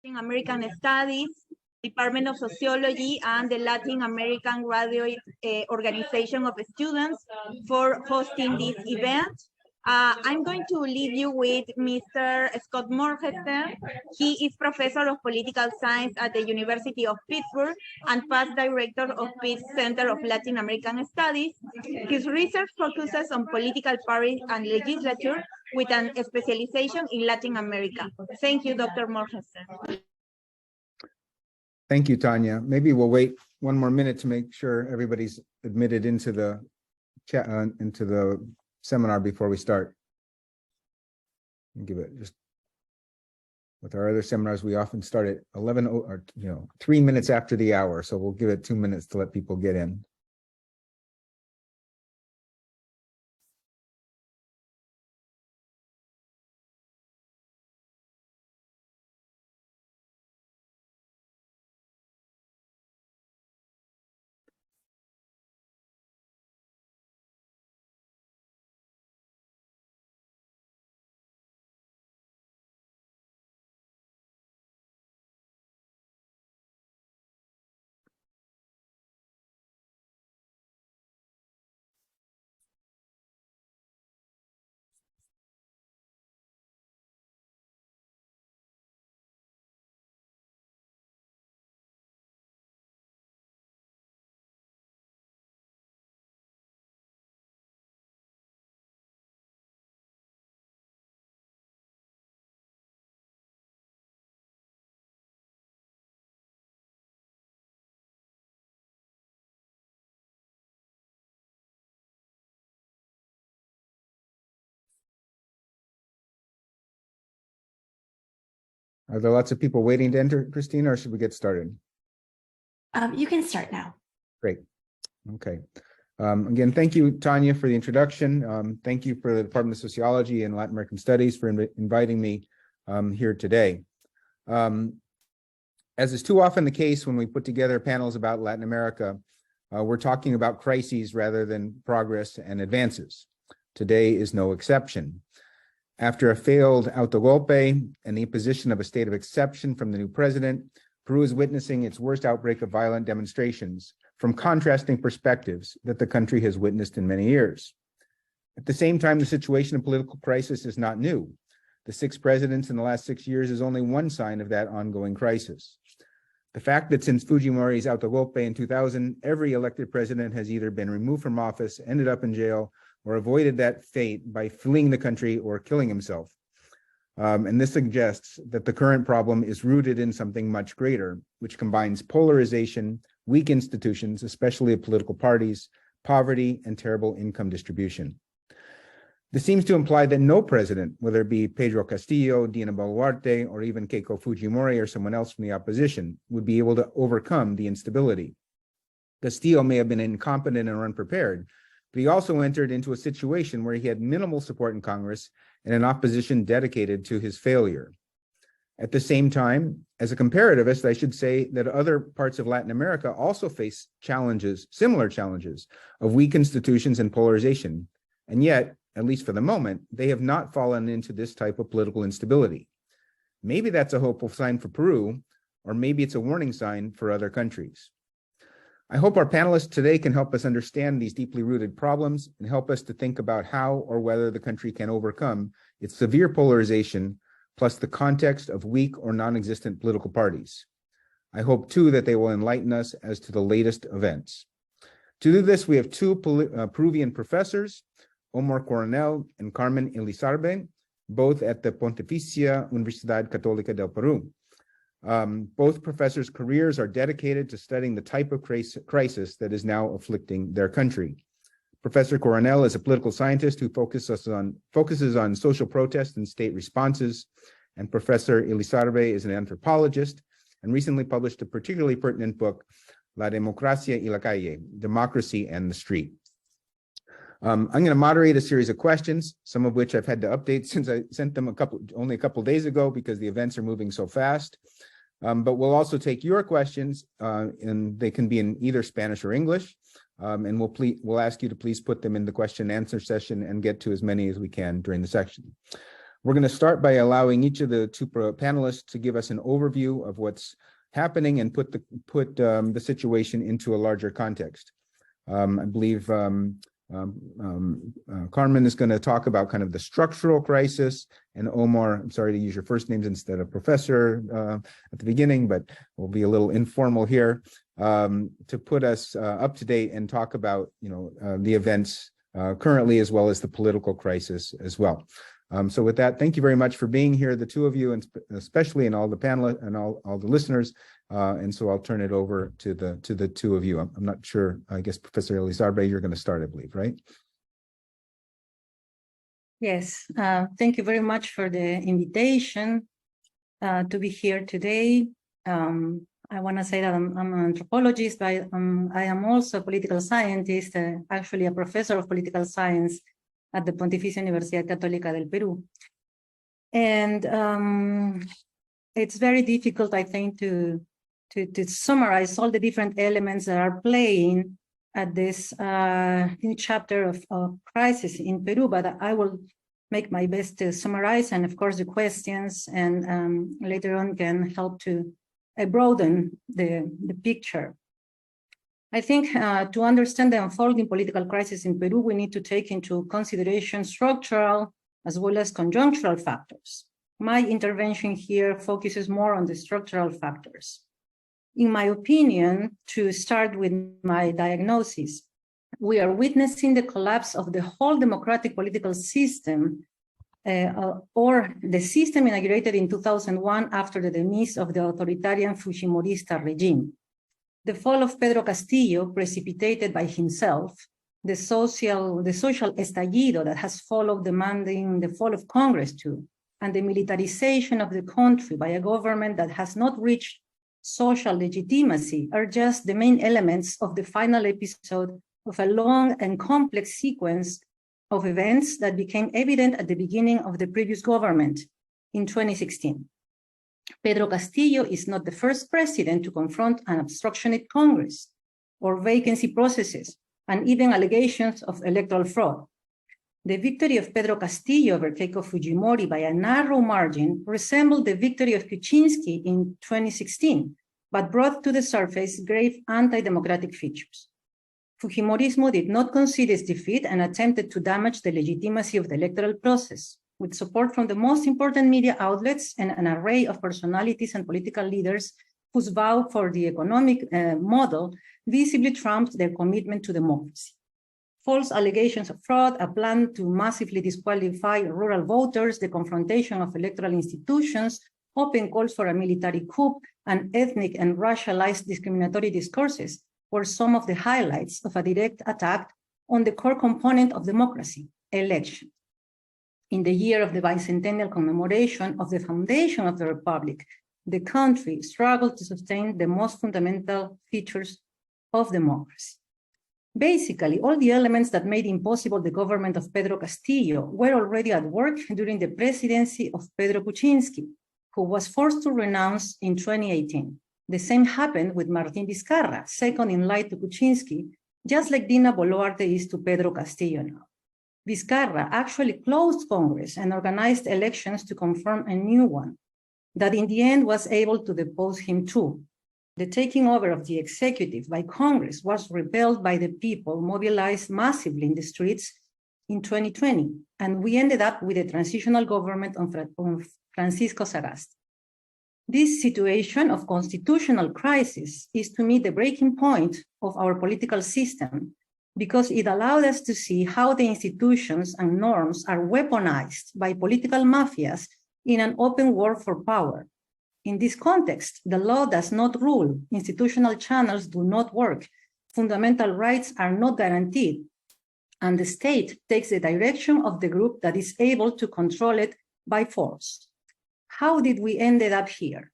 Latin American Studies, Department of Sociology, and the Latin American Graduate Organization of Students for hosting this event. I'm going to leave you with Mr. Scott Morgenstern. He is professor of political science at the University of Pittsburgh and past director of Pitt's Center of Latin American Studies. His research focuses on political parties and legislature with an specialization in Latin America. Thank you, Dr. Morgenstern. Thank you, Tanya. Maybe we'll wait one more minute to make sure everybody's admitted into the chat, into the seminar before we start. Give it just with our other seminars, we often start at 11 or 3 minutes after the hour. So we'll give it 2 minutes to let people get in. Are there lots of people waiting to enter, Christina, or should we get started? You can start now. Great. Okay. Again, thank you, Tanya, for the introduction. Thank you for the Department of Sociology and Latin American Studies for inviting me here today. As is too often the case when we put together panels about Latin America, we're talking about crises rather than progress and advances. Today is no exception. After a failed autogolpe and the imposition of a state of exception from the new president, Peru is witnessing its worst outbreak of violent demonstrations from contrasting perspectives that the country has witnessed in many years. At the same time, the situation of political crisis is not new. The 6 presidents in the last 6 years is only one sign of that ongoing crisis. The fact that since Fujimori's autogolpe in 2000, every elected president has either been removed from office, ended up in jail, or avoided that fate by fleeing the country or killing himself. And this suggests that the current problem is rooted in something much greater, which combines polarization, weak institutions, especially of political parties, poverty, and terrible income distribution. This seems to imply that no president, whether it be Pedro Castillo, Dina Boluarte, or even Keiko Fujimori or someone else from the opposition, would be able to overcome the instability. Castillo may have been incompetent or unprepared, but he also entered into a situation where he had minimal support in Congress and an opposition dedicated to his failure. At the same time, as a comparativist, I should say that other parts of Latin America also face challenges, similar challenges, of weak institutions and polarization. And yet, at least for the moment, they have not fallen into this type of political instability. Maybe that's a hopeful sign for Peru, or maybe it's a warning sign for other countries. I hope our panelists today can help us understand these deeply rooted problems and help us to think about how or whether the country can overcome its severe polarization, plus the context of weak or non-existent political parties. I hope, too, that they will enlighten us as to the latest events. To do this, we have 2 Peruvian professors, Omar Coronel and Carmen Elizarbe, both at the Pontificia Universidad Católica del Perú. Both professors' careers are dedicated to studying the type of crisis that is now afflicting their country. Professor Coronel is a political scientist who focuses on social protest and state responses, and Professor Elizarbe is an anthropologist and recently published a particularly pertinent book, La Democracia y la Calle, Democracy and the Street. I'm going to moderate a series of questions, some of which I've had to update since I sent them only a couple days ago because the events are moving so fast. But we'll also take your questions, and they can be in either Spanish or English. And we'll ask you to please put them in the question and answer session and get to as many as we can during the section. We're going to start by allowing each of the two panelists to give us an overview of what's happening and put the situation into a larger context. I believe Carmen is going to talk about kind of the structural crisis, and Omar, I'm sorry to use your first names instead of professor at the beginning, but we'll be a little informal here, to put us up to date and talk about, the events currently, as well as the political crisis as well. So with that, thank you very much for being here, the two of you, and especially and all the panel and all the listeners. And so I'll turn it over to the two of you. I'm not sure. I guess Professor Elizarbe, you're going to start, I believe, right? Yes. Thank you very much for the invitation to be here today. I want to say that I'm an anthropologist, but I am also a political scientist, actually a professor of political science at the Pontificia Universidad Católica del Perú. And it's very difficult, I think, to summarize all the different elements that are playing at this new chapter of crisis in Peru, but I will make my best to summarize, and of course the questions and later on can help to broaden the picture. I think to understand the unfolding political crisis in Peru, we need to take into consideration structural as well as conjunctural factors. My intervention here focuses more on the structural factors. In my opinion, to start with my diagnosis, we are witnessing the collapse of the whole democratic political system, or the system inaugurated in 2001 after the demise of the authoritarian Fujimorista regime. The fall of Pedro Castillo, precipitated by himself, the social estallido that has followed, demanding the fall of Congress too, and the militarization of the country by a government that has not reached social legitimacy are just the main elements of the final episode of a long and complex sequence of events that became evident at the beginning of the previous government in 2016. Pedro Castillo is not the first president to confront an obstructionist Congress or vacancy processes and even allegations of electoral fraud. The victory of Pedro Castillo over Keiko Fujimori by a narrow margin resembled the victory of Kuczynski in 2016, but brought to the surface grave anti-democratic features. Fujimorismo did not concede its defeat and attempted to damage the legitimacy of the electoral process, with support from the most important media outlets and an array of personalities and political leaders whose vow for the economic model visibly trumped their commitment to democracy. False allegations of fraud, a plan to massively disqualify rural voters, the confrontation of electoral institutions, open calls for a military coup, and ethnic and racialized discriminatory discourses were some of the highlights of a direct attack on the core component of democracy, election. In the year of the bicentennial commemoration of the foundation of the Republic, the country struggled to sustain the most fundamental features of democracy. Basically, all the elements that made impossible the government of Pedro Castillo were already at work during the presidency of Pedro Kuczynski, who was forced to renounce in 2018. The same happened with Martín Vizcarra, second in line to Kuczynski, just like Dina Boluarte is to Pedro Castillo now. Vizcarra actually closed Congress and organized elections to confirm a new one, that in the end was able to depose him too. The taking over of the executive by Congress was repelled by the people mobilized massively in the streets in 2020, and we ended up with a transitional government of Francisco Sagasti. This situation of constitutional crisis is, to me, the breaking point of our political system, because it allowed us to see how the institutions and norms are weaponized by political mafias in an open war for power. In this context, the law does not rule, institutional channels do not work, fundamental rights are not guaranteed, and the state takes the direction of the group that is able to control it by force. How did we end up here?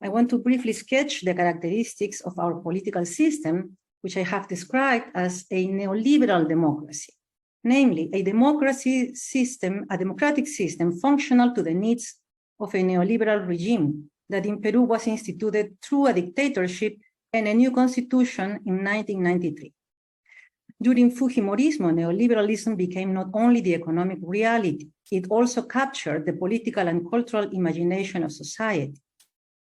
I want to briefly sketch the characteristics of our political system, which I have described as a neoliberal democracy, namely a democratic system functional to the needs of a neoliberal regime that in Peru was instituted through a dictatorship and a new constitution in 1993. During Fujimorismo, neoliberalism became not only the economic reality, it also captured the political and cultural imagination of society.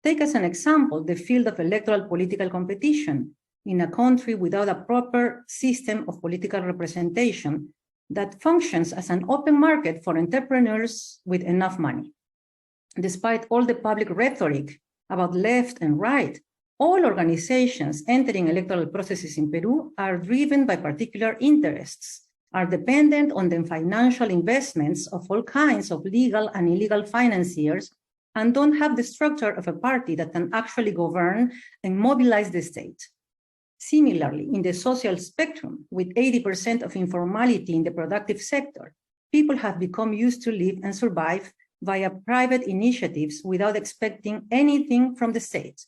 Take as an example the field of electoral political competition in a country without a proper system of political representation that functions as an open market for entrepreneurs with enough money. Despite all the public rhetoric about left and right, all organizations entering electoral processes in Peru are driven by particular interests, are dependent on the financial investments of all kinds of legal and illegal financiers, and don't have the structure of a party that can actually govern and mobilize the state. Similarly, in the social spectrum, with 80% of informality in the productive sector, people have become used to live and survive via private initiatives without expecting anything from the state.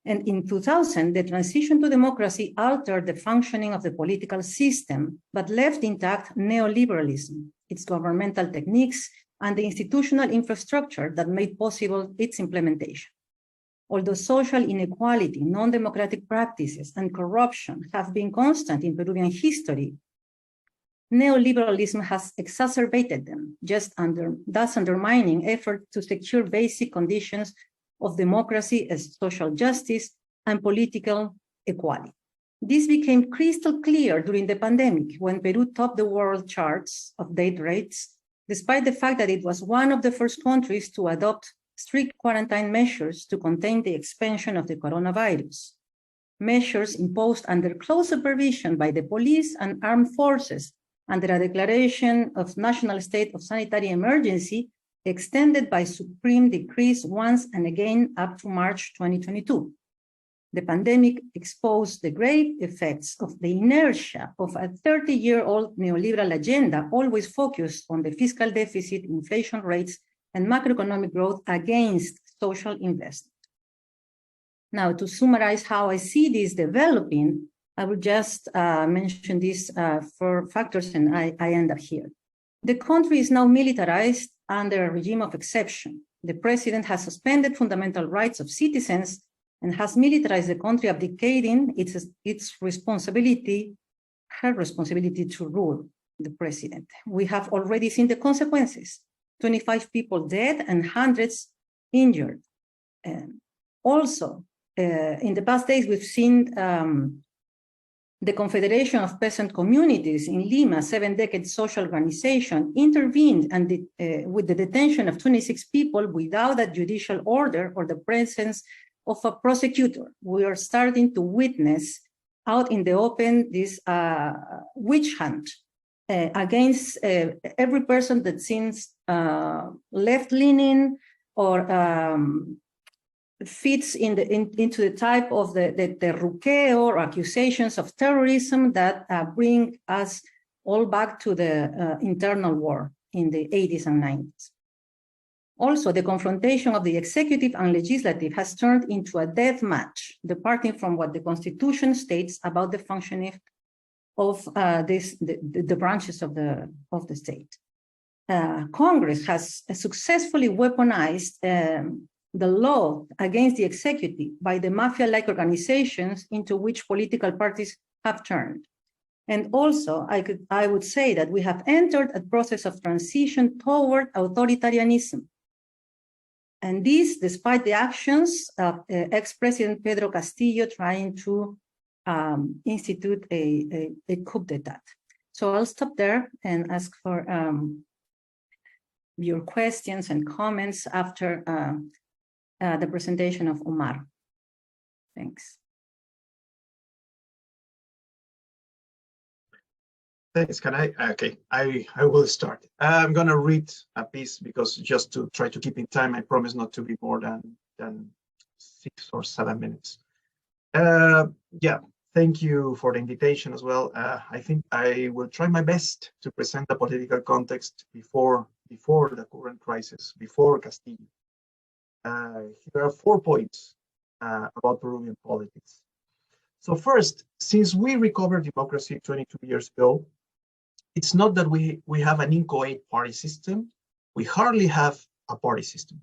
And in 2000, the transition to democracy altered the functioning of the political system, but left intact neoliberalism, its governmental techniques, and the institutional infrastructure that made possible its implementation. Although social inequality, non-democratic practices, and corruption have been constant in Peruvian history, neoliberalism has exacerbated them, thus undermining efforts to secure basic conditions of democracy as social justice and political equality. This became crystal clear during the pandemic when Peru topped the world charts of death rates, despite the fact that it was one of the first countries to adopt strict quarantine measures to contain the expansion of the coronavirus. Measures imposed under close supervision by the police and armed forces under a declaration of national state of sanitary emergency extended by supreme decrees once and again up to March 2022. The pandemic exposed the grave effects of the inertia of a 30-year-old neoliberal agenda always focused on the fiscal deficit, inflation rates, and macroeconomic growth against social investment. Now, to summarize how I see this developing, I will just mention these four factors and I end up here. The country is now militarized under a regime of exception. The president has suspended fundamental rights of citizens and has militarized the country, abdicating its responsibility, her responsibility to rule the president. We have already seen the consequences, 25 people dead and hundreds injured. Also, in the past days, we've seen the Confederation of Peasant Communities in Lima, 7-decade social organization, intervened and with the detention of 26 people without a judicial order or the presence of a prosecutor. We are starting to witness out in the open this witch hunt against every person that seems left-leaning or fits into the type of the ruqueo or accusations of terrorism that bring us all back to the internal war in the 80s and 90s. Also, the confrontation of the executive and legislative has turned into a death match, departing from what the Constitution states about the functioning of the branches of the state. Congress has successfully weaponized the law against the executive by the mafia-like organizations into which political parties have turned. And also, I would say that we have entered a process of transition toward authoritarianism. And this, despite the actions of ex-President Pedro Castillo trying to institute a coup d'etat. So I'll stop there and ask for your questions and comments after the presentation of Omar. Thanks. Thanks. Can I? Okay, I will start. I'm going to read a piece because just to try to keep in time, I promise not to be more than 6 or 7 minutes. Yeah, thank you for the invitation as well. I think I will try my best to present the political context before the current crisis, before Castillo. Here are 4 points about Peruvian politics. So first, since we recovered democracy 22 years ago, it's not that we have an inchoate party system. We hardly have a party system.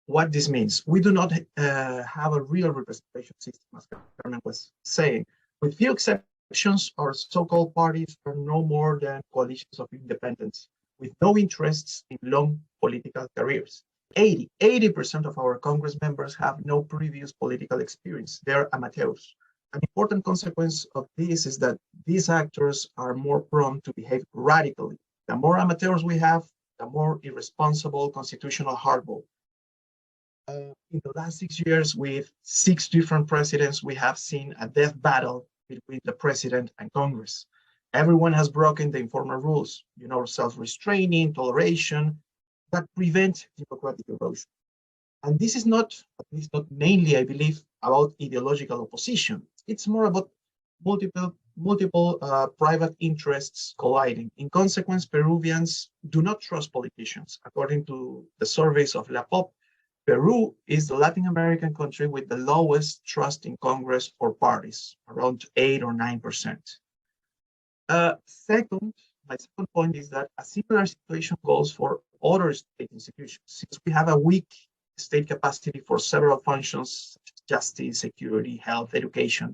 What this means, we do not have a real representation system, as Carmen was saying. With few exceptions, elections, our so-called parties are no more than coalitions of independents with no interests in long political careers. 80% of our Congress members have no previous political experience. They're amateurs. An important consequence of this is that these actors are more prone to behave radically. The more amateurs we have, the more irresponsible constitutional hardball. In the last 6 years, with 6 different presidents, we have seen a death battle between the president and Congress. Everyone has broken the informal rules, self-restraining, toleration, that prevent democratic erosion. And this is not, at least not mainly, I believe, about ideological opposition. It's more about multiple private interests colliding. In consequence, Peruvians do not trust politicians. According to the surveys of La Pop, Peru is the Latin American country with the lowest trust in Congress or parties, around 8 or 9%. My second point is that a similar situation goes for other state institutions. Since we have a weak state capacity for several functions, such as justice, security, health, education,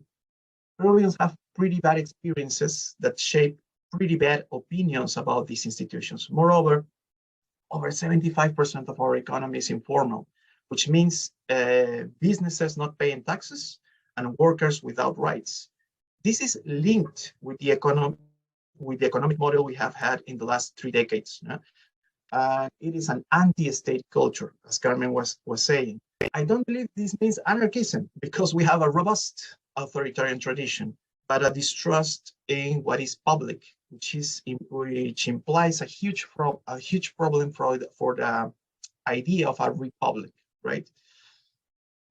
Peruvians have pretty bad experiences that shape pretty bad opinions about these institutions. Moreover, over 75% of our economy is informal, which means businesses not paying taxes and workers without rights. This is linked with the economic model we have had in the last 3 decades. It is an anti-state culture, as Carmen was saying. I don't believe this means anarchism, because we have a robust authoritarian tradition, but a distrust in what is public, which implies a huge problem for the idea of a republic, right?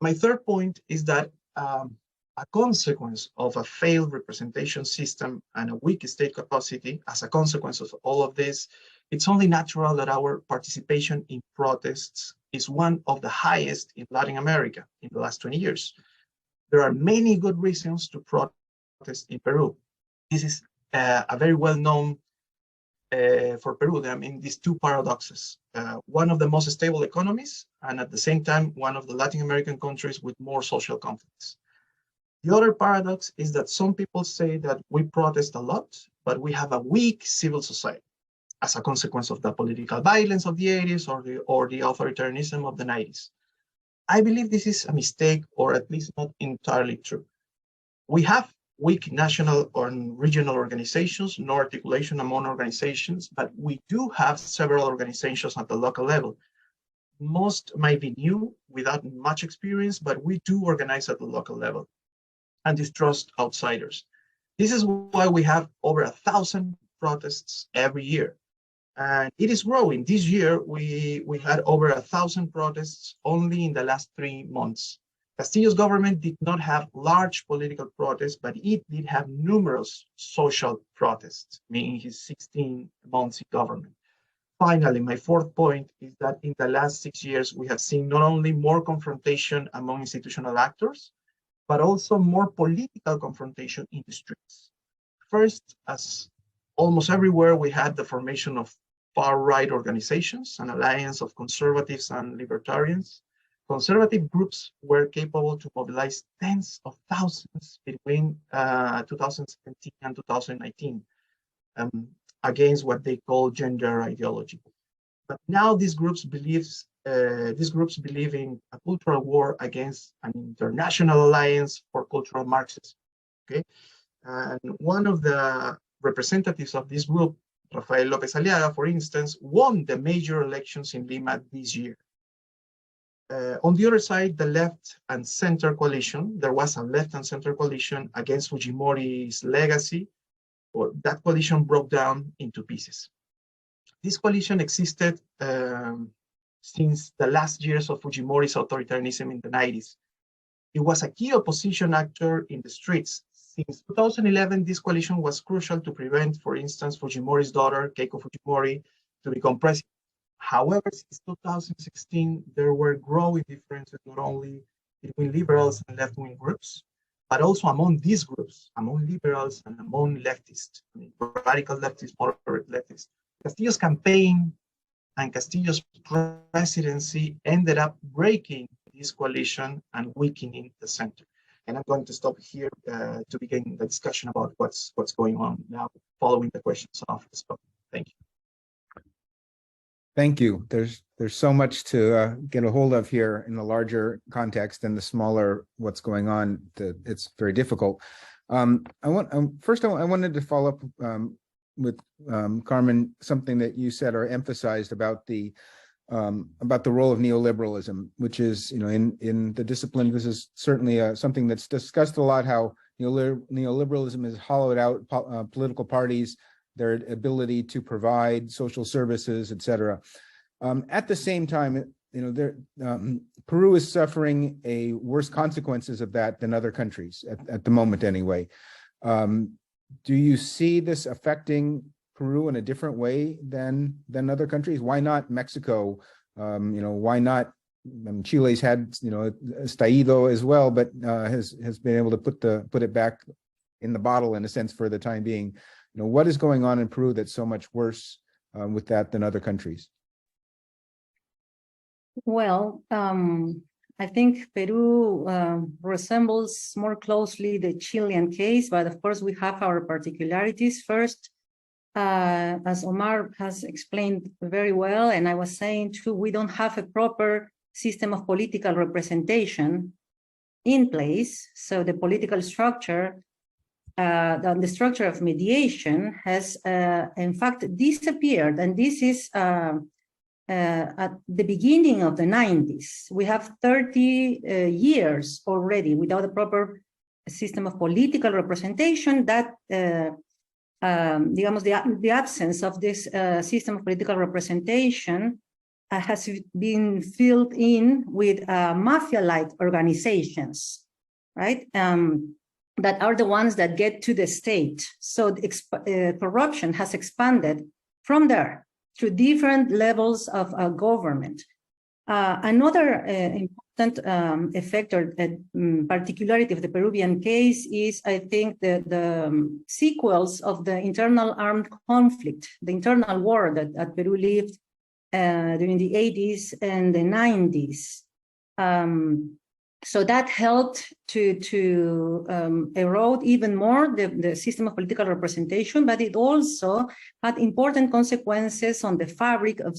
My third point is that a consequence of a failed representation system and a weak state capacity, as a consequence of all of this, it's only natural that our participation in protests is one of the highest in Latin America in the last 20 years. There are many good reasons to protest in Peru. This is a very well-known for Peru. I mean, these two paradoxes. One of the most stable economies, and at the same time, one of the Latin American countries with more social conflicts. The other paradox is that some people say that we protest a lot, but we have a weak civil society as a consequence of the political violence of the 80s or the authoritarianism of the 90s. I believe this is a mistake, or at least not entirely true. We have weak national or regional organizations, no articulation among organizations, but we do have several organizations at the local level. Most might be new, without much experience, but we do organize at the local level and distrust outsiders. This is why we have over 1,000 protests every year. And it is growing. This year, we had over 1,000 protests only in the last 3 months. Castillo's government did not have large political protests, but it did have numerous social protests, meaning his 16 months in government. Finally, my fourth point is that in the last 6 years, we have seen not only more confrontation among institutional actors, but also more political confrontation in the streets. First, as almost everywhere, we had the formation of far-right organizations, an alliance of conservatives and libertarians. Conservative groups were capable to mobilize tens of thousands between 2017 and 2019 against what they call gender ideology. But now these groups believe in a cultural war against an international alliance for cultural Marxism. Okay, and one of the representatives of this group, Rafael López Aliaga, for instance, won the major elections in Lima this year. On the other side, the left and center coalition, there was a left and center coalition against Fujimori's legacy. Well, that coalition broke down into pieces. This coalition existed since the last years of Fujimori's authoritarianism in the 90s. It was a key opposition actor in the streets. Since 2011, this coalition was crucial to prevent, for instance, Fujimori's daughter, Keiko Fujimori, to become president. However, since 2016, there were growing differences not only between liberals and left-wing groups, but also among these groups, among liberals and among leftists, radical leftists, moderate leftists. Castillo's campaign and Castillo's presidency ended up breaking this coalition and weakening the center. And I'm going to stop here to begin the discussion about what's going on now, following the questions of the speaker. Thank you. Thank you. There's so much to get a hold of here in the larger context and the smaller what's going on. It's very difficult. I wanted to follow up with Carmen, something that you said or emphasized about the role of neoliberalism, which is, in the discipline, this is certainly something that's discussed a lot, how neoliberalism has hollowed out political parties, their ability to provide social services, et cetera. At the same time, Peru is suffering a worse consequences of that than other countries at the moment, anyway. Do you see this affecting Peru in a different way than other countries? Why not Mexico? Why not? Chile's had estallido as well, but has been able to put it back in the bottle in a sense for the time being. What is going on in Peru that's so much worse with that than other countries? Well, I think Peru resembles more closely the Chilean case, but of course we have our particularities. First, as Omar has explained very well, and I was saying too, we don't have a proper system of political representation in place. So the political structure, the structure of mediation has in fact disappeared. And this is at the beginning of the 90s. We have 30 years already without a proper system of political representation. That the absence of this system of political representation has been filled in with mafia-like organizations, right? That are the ones that get to the state. So corruption has expanded from there through different levels of government. Another important effect or particularity of the Peruvian case is, I think, the sequels of the internal armed conflict, the internal war that Peru lived during the 80s and the 90s. So that helped to erode even more the system of political representation, but it also had important consequences on the fabric of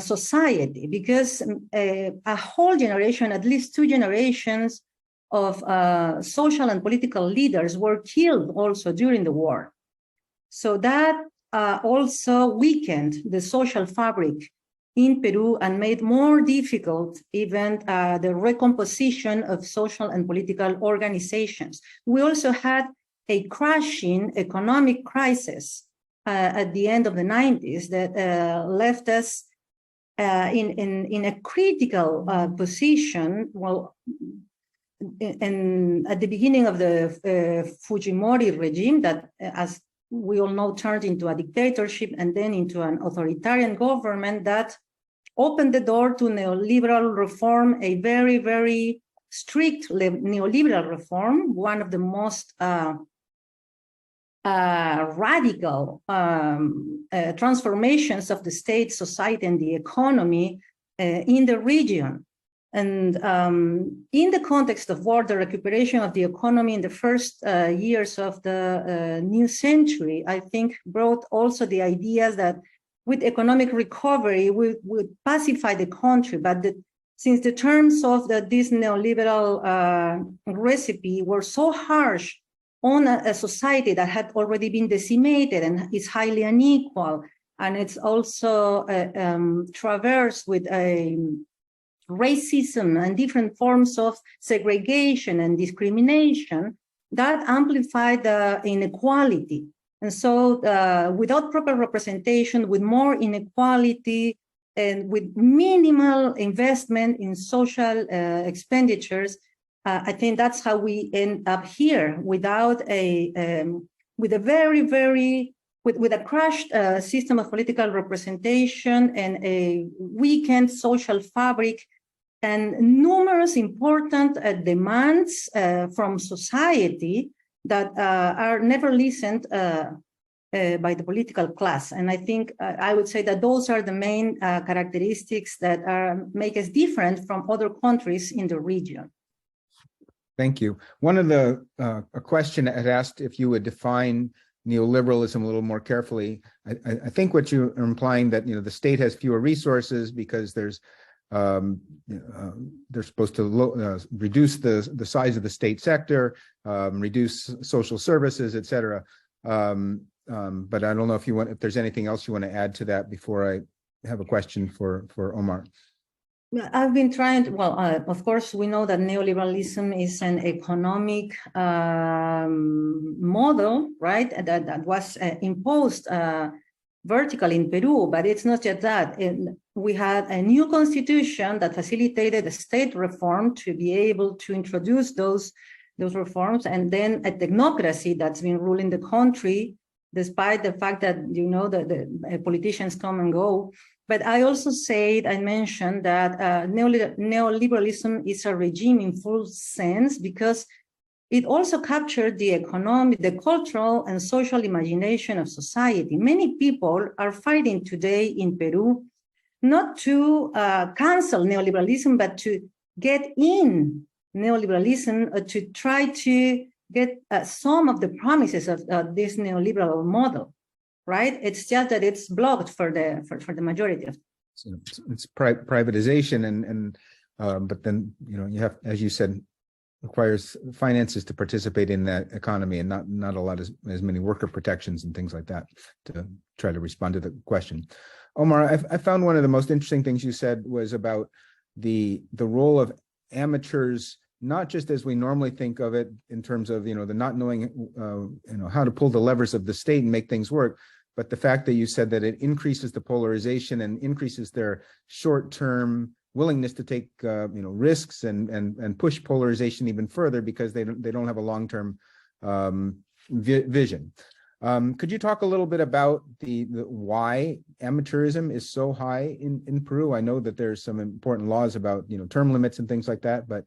society, because a whole generation, at least 2 generations of social and political leaders were killed also during the war. So that also weakened the social fabric in Peru and made more difficult even the recomposition of social and political organizations. We also had a crashing economic crisis at the end of the 90s that left us in a critical position. Well, at the beginning of the Fujimori regime, that, as we all know, turned into a dictatorship and then into an authoritarian government that opened the door to neoliberal reform, a very, very strict neoliberal reform, one of the most radical transformations of the state, society, and the economy in the region. And in the context of war, the recuperation of the economy in the first years of the new century, I think, brought also the ideas that with economic recovery, we would pacify the country. But since the terms of this neoliberal recipe were so harsh on a society that had already been decimated and is highly unequal, and it's also traversed with racism and different forms of segregation and discrimination, that amplified the inequality. And so without proper representation, with more inequality, and with minimal investment in social expenditures, I think that's how we end up here, without with a crushed system of political representation and a weakened social fabric, and numerous important demands from society that are never listened by the political class. And I think I would say that those are the main characteristics that make us different from other countries in the region. Thank you. One of the, a question had asked if you would define neoliberalism a little more carefully. I think what you are implying that, the state has fewer resources because there's, they're supposed to reduce the size of the state sector, reduce social services, et cetera. But I don't know if there's anything else you want to add to that before I have a question for Omar. I've been trying to, well, of course, we know that neoliberalism is an economic model, right, that was imposed vertically in Peru, but it's not just that. We had a new constitution that facilitated a state reform to be able to introduce those reforms, and then a technocracy that's been ruling the country, despite the fact that, the politicians come and go. But I also I mentioned that neoliberalism is a regime in full sense because it also captured the economic, the cultural and social imagination of society. Many people are fighting today in Peru not to cancel neoliberalism, but to get in neoliberalism, to try to get some of the promises of this neoliberal model. Right? It's just that it's blocked for the majority of. So it's privatization, but then you have, as you said, requires finances to participate in that economy, and not a lot as many worker protections and things like that to try to respond to the question. Omar, I found one of the most interesting things you said was about the role of amateurs, not just as we normally think of it in terms of the not knowing how to pull the levers of the state and make things work, but the fact that you said that it increases the polarization and increases their short-term willingness to take risks and push polarization even further because they don't have a long-term vision. Could you talk a little bit about the why amateurism is so high in Peru? I know that there's some important laws about term limits and things like that, but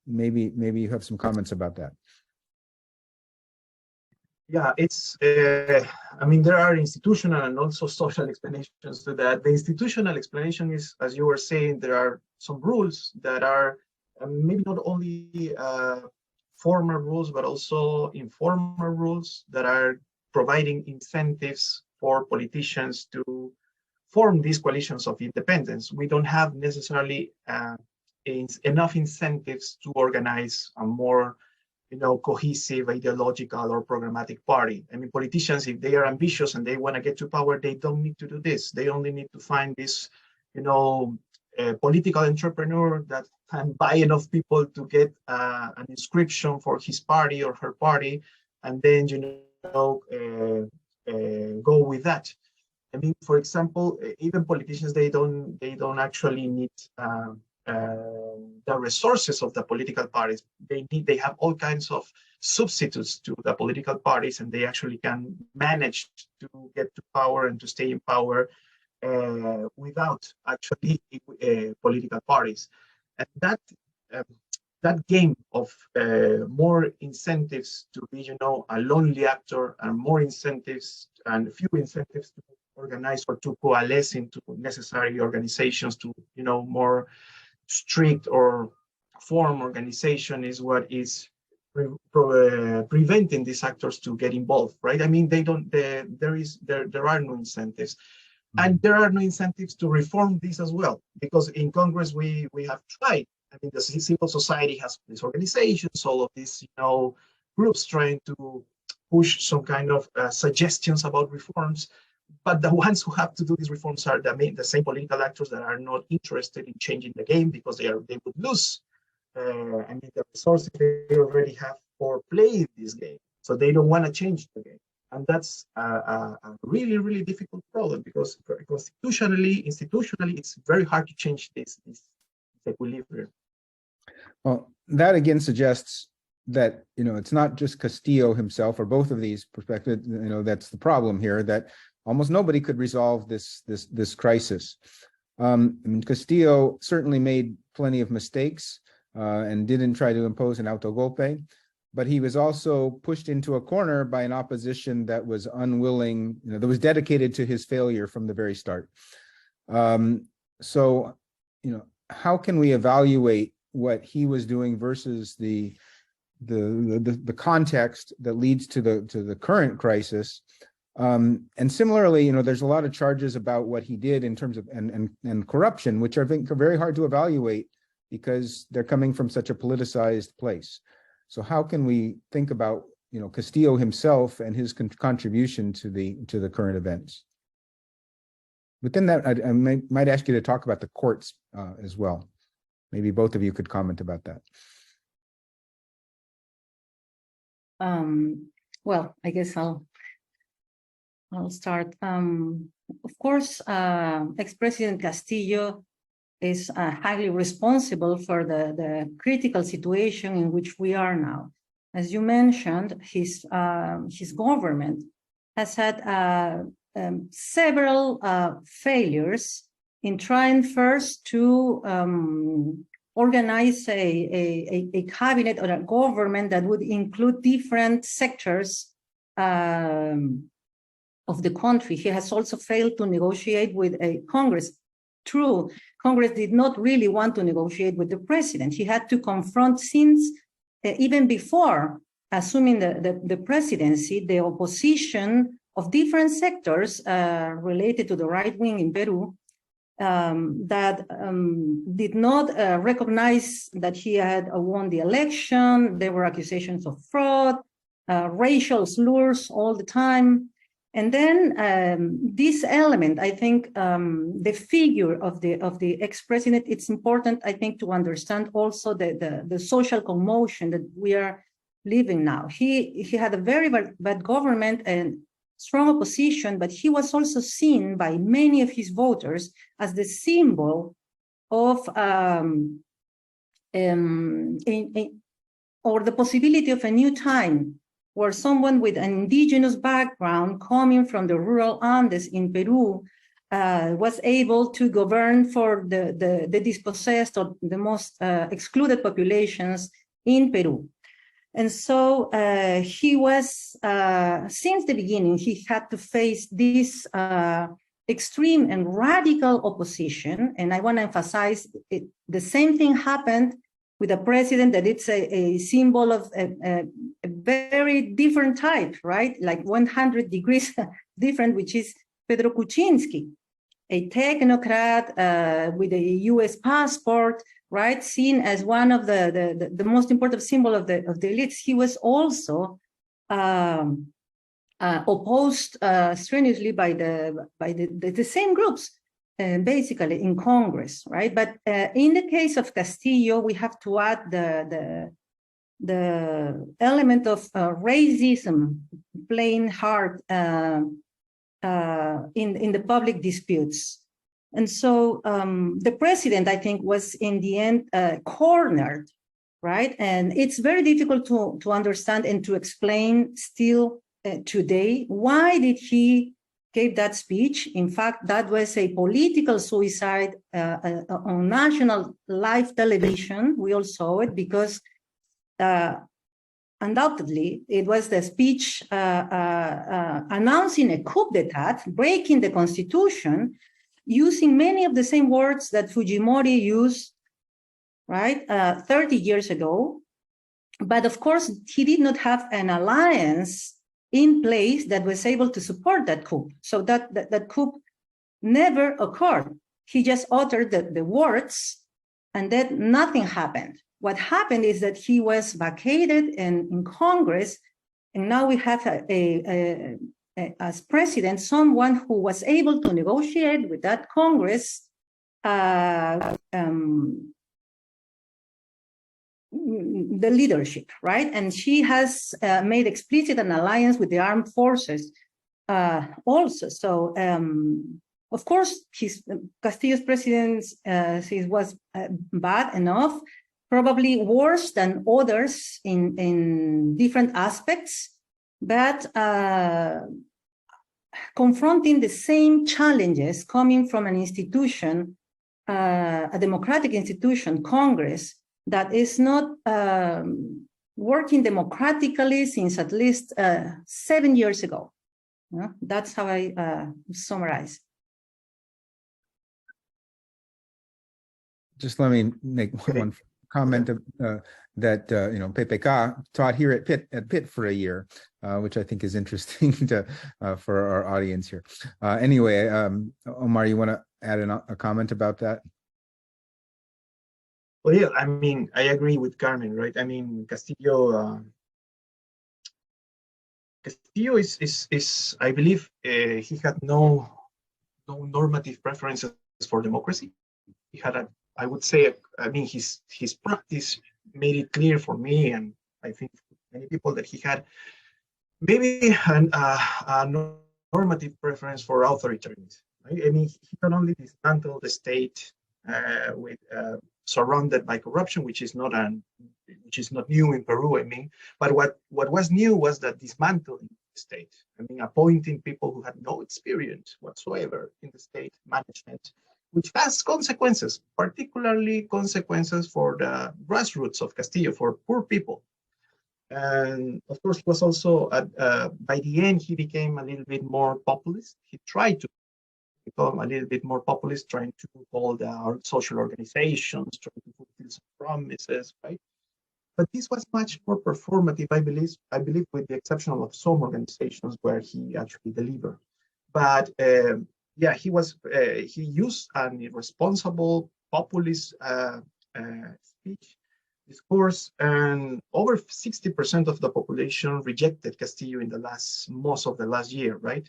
maybe you have some comments about that. Yeah, it's, I mean, there are institutional and also social explanations to that. The institutional explanation is, as you were saying, there are some rules that are maybe not only formal rules, but also informal rules that are providing incentives for politicians to form these coalitions of independence. We don't have necessarily enough incentives to organize a more cohesive, ideological, or programmatic party. I mean, politicians, if they are ambitious and they want to get to power, they don't need to do this. They only need to find this, political entrepreneur that can buy enough people to get an inscription for his party or her party, and then, go with that. I mean, for example, even politicians, they don't actually need the resources of the political parties. They have all kinds of substitutes to the political parties, and they actually can manage to get to power and to stay in power without actually political parties. And that game of more incentives to be, a lonely actor, and more incentives and few incentives to organize or to coalesce into necessary organizations to, more strict or form organization is what is preventing these actors to get involved, right? I mean, there are no incentives. And there are no incentives to reform this as well, because in Congress we have tried. I mean, the civil society has these organizations, all of these, groups trying to push some kind of suggestions about reforms. But the ones who have to do these reforms are the same political actors that are not interested in changing the game because they would lose. I mean, the resources they already have for playing this game, so they don't want to change the game, and that's a really, really difficult problem because institutionally, it's very hard to change this equilibrium. Well, that again suggests that it's not just Castillo himself or both of these perspectives. That's the problem here, that almost nobody could resolve this crisis. I mean, Castillo certainly made plenty of mistakes and didn't try to impose an autogolpe, but he was also pushed into a corner by an opposition that was unwilling, that was dedicated to his failure from the very start. So, how can we evaluate what he was doing versus the context that leads to the current crisis. And similarly, you know, there's a lot of charges about what he did in terms of and corruption, which I think are very hard to evaluate because they're coming from such a politicized place. So how can we think about, you know, Castillo himself and his contribution to the current events? Within that, I might ask you to talk about the courts as well. Maybe both of you could comment about that. Well, I guess I'll start. Of course, ex-President Castillo is highly responsible for the critical situation in which we are now. As you mentioned, his government has had several failures in trying first to organize a cabinet or a government that would include different sectors of the country. He has also failed to negotiate with a Congress. True, Congress did not really want to negotiate with the president. He had to confront, since even before assuming the presidency, the opposition of different sectors related to the right wing in Peru that did not recognize that he had won the election. There were accusations of fraud, racial slurs all the time. And then this element, I think, the figure of the ex-president, it's important, I think, to understand also the social commotion that we are living now. He had a very bad government and strong opposition, but he was also seen by many of his voters as the symbol of or the possibility of a new time, where someone with an indigenous background coming from the rural Andes in Peru was able to govern for the dispossessed or the most excluded populations in Peru. And so he was, since the beginning, he had to face this extreme and radical opposition. And I want to emphasize the same thing happened with a president that it's a symbol of a very different type, right? Like 100 degrees different, which is Pedro Kuczynski, a technocrat with a US passport, right? Seen as one of the most important symbol of the elites. He was also opposed strenuously by the same groups, basically in Congress, right? But in the case of Castillo, we have to add the element of racism playing hard in the public disputes. And so the president, I think, was in the end cornered, right? And it's very difficult to understand and to explain still today. Why did he give that speech? In fact, that was a political suicide on national live television. We all saw it because undoubtedly it was the speech announcing a coup d'etat, breaking the constitution, using many of the same words that Fujimori used, right, 30 years ago. But of course, he did not have an alliance in place that was able to support that coup. So that coup never occurred. He just uttered the words and then nothing happened. What happened is that he was vacated in Congress, and now we have as president, someone who was able to negotiate with that Congress the leadership, right? And she has made explicit an alliance with the armed forces also. So, of course, Castillo's presidency was bad enough, probably worse than others in different aspects, but confronting the same challenges coming from an institution, a democratic institution, Congress, that is not working democratically since at least 7 years ago. That's how I summarize. Just let me make one comment that PPK taught here at Pitt for a year, which I think is interesting for our audience here. Anyway, Omar, you want to add a comment about that? Well, yeah, I mean, I agree with Carmen, right? I mean, Castillo is I believe he had no normative preferences for democracy. He had I would say, I mean, his practice made it clear for me, and I think many people, that he had maybe a normative preference for authoritarianism. Right? I mean, he can only dismantle the state with surrounded by corruption, which is not new in Peru. I mean, but what was new was that dismantling the state. I mean, appointing people who had no experience whatsoever in the state management, which has consequences, particularly consequences for the grassroots of Castillo, for poor people. And of course, he was also, by the end, he became a little bit more populist. He tried to become a little bit more populist, trying to hold our social organizations, trying to fulfill some promises, right? But this was much more performative, I believe, with the exception of some organizations where he actually delivered. But yeah, he used an irresponsible populist speech discourse, and over 60% of the population rejected Castillo in most of the last year, right?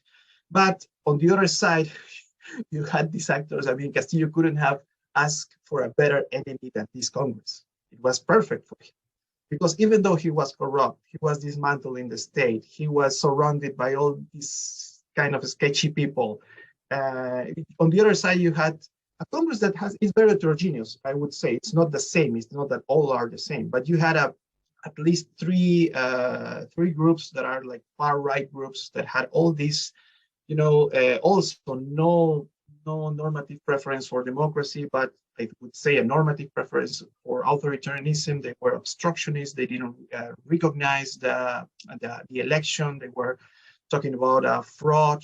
But on the other side, you had these actors. I mean, Castillo couldn't have asked for a better enemy than this Congress. It was perfect for him. Because even though he was corrupt, he was dismantling the state, he was surrounded by all these kind of sketchy people. On the other side, you had a Congress that is very heterogeneous, I would say. It's not the same. It's not that all are the same, but you had at least three groups that are like far-right groups that had all these, also no normative preference for democracy, but I would say a normative preference for authoritarianism. They were obstructionists. They didn't recognize the election. They were talking about fraud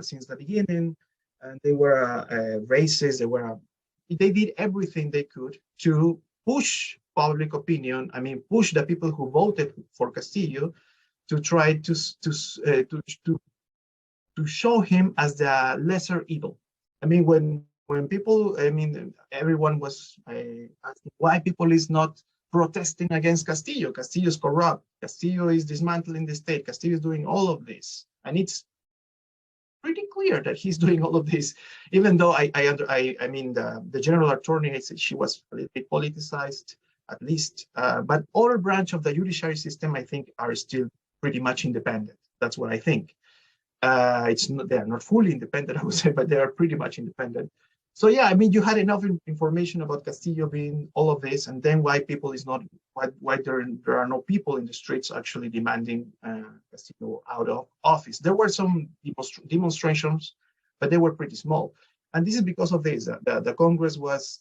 since the beginning, and they were racist. They did everything they could to push public opinion. I mean, push the people who voted for Castillo to try to show him as the lesser evil. I mean, when people, I mean, everyone was asking why people is not protesting against Castillo. Castillo is corrupt. Castillo is dismantling the state. Castillo is doing all of this, and it's pretty clear that he's doing all of this. Even though I mean, the general attorney, she was a little bit politicized, at least. But other branch of the judiciary system, I think, are still pretty much independent. That's what I think. They're not fully independent, I would say, but they are pretty much independent. So yeah, I mean, you had enough information about Castillo being all of this, and then why there are no people in the streets actually demanding Castillo out of office. There were some demonstrations, but they were pretty small. And this is because of this. The Congress was,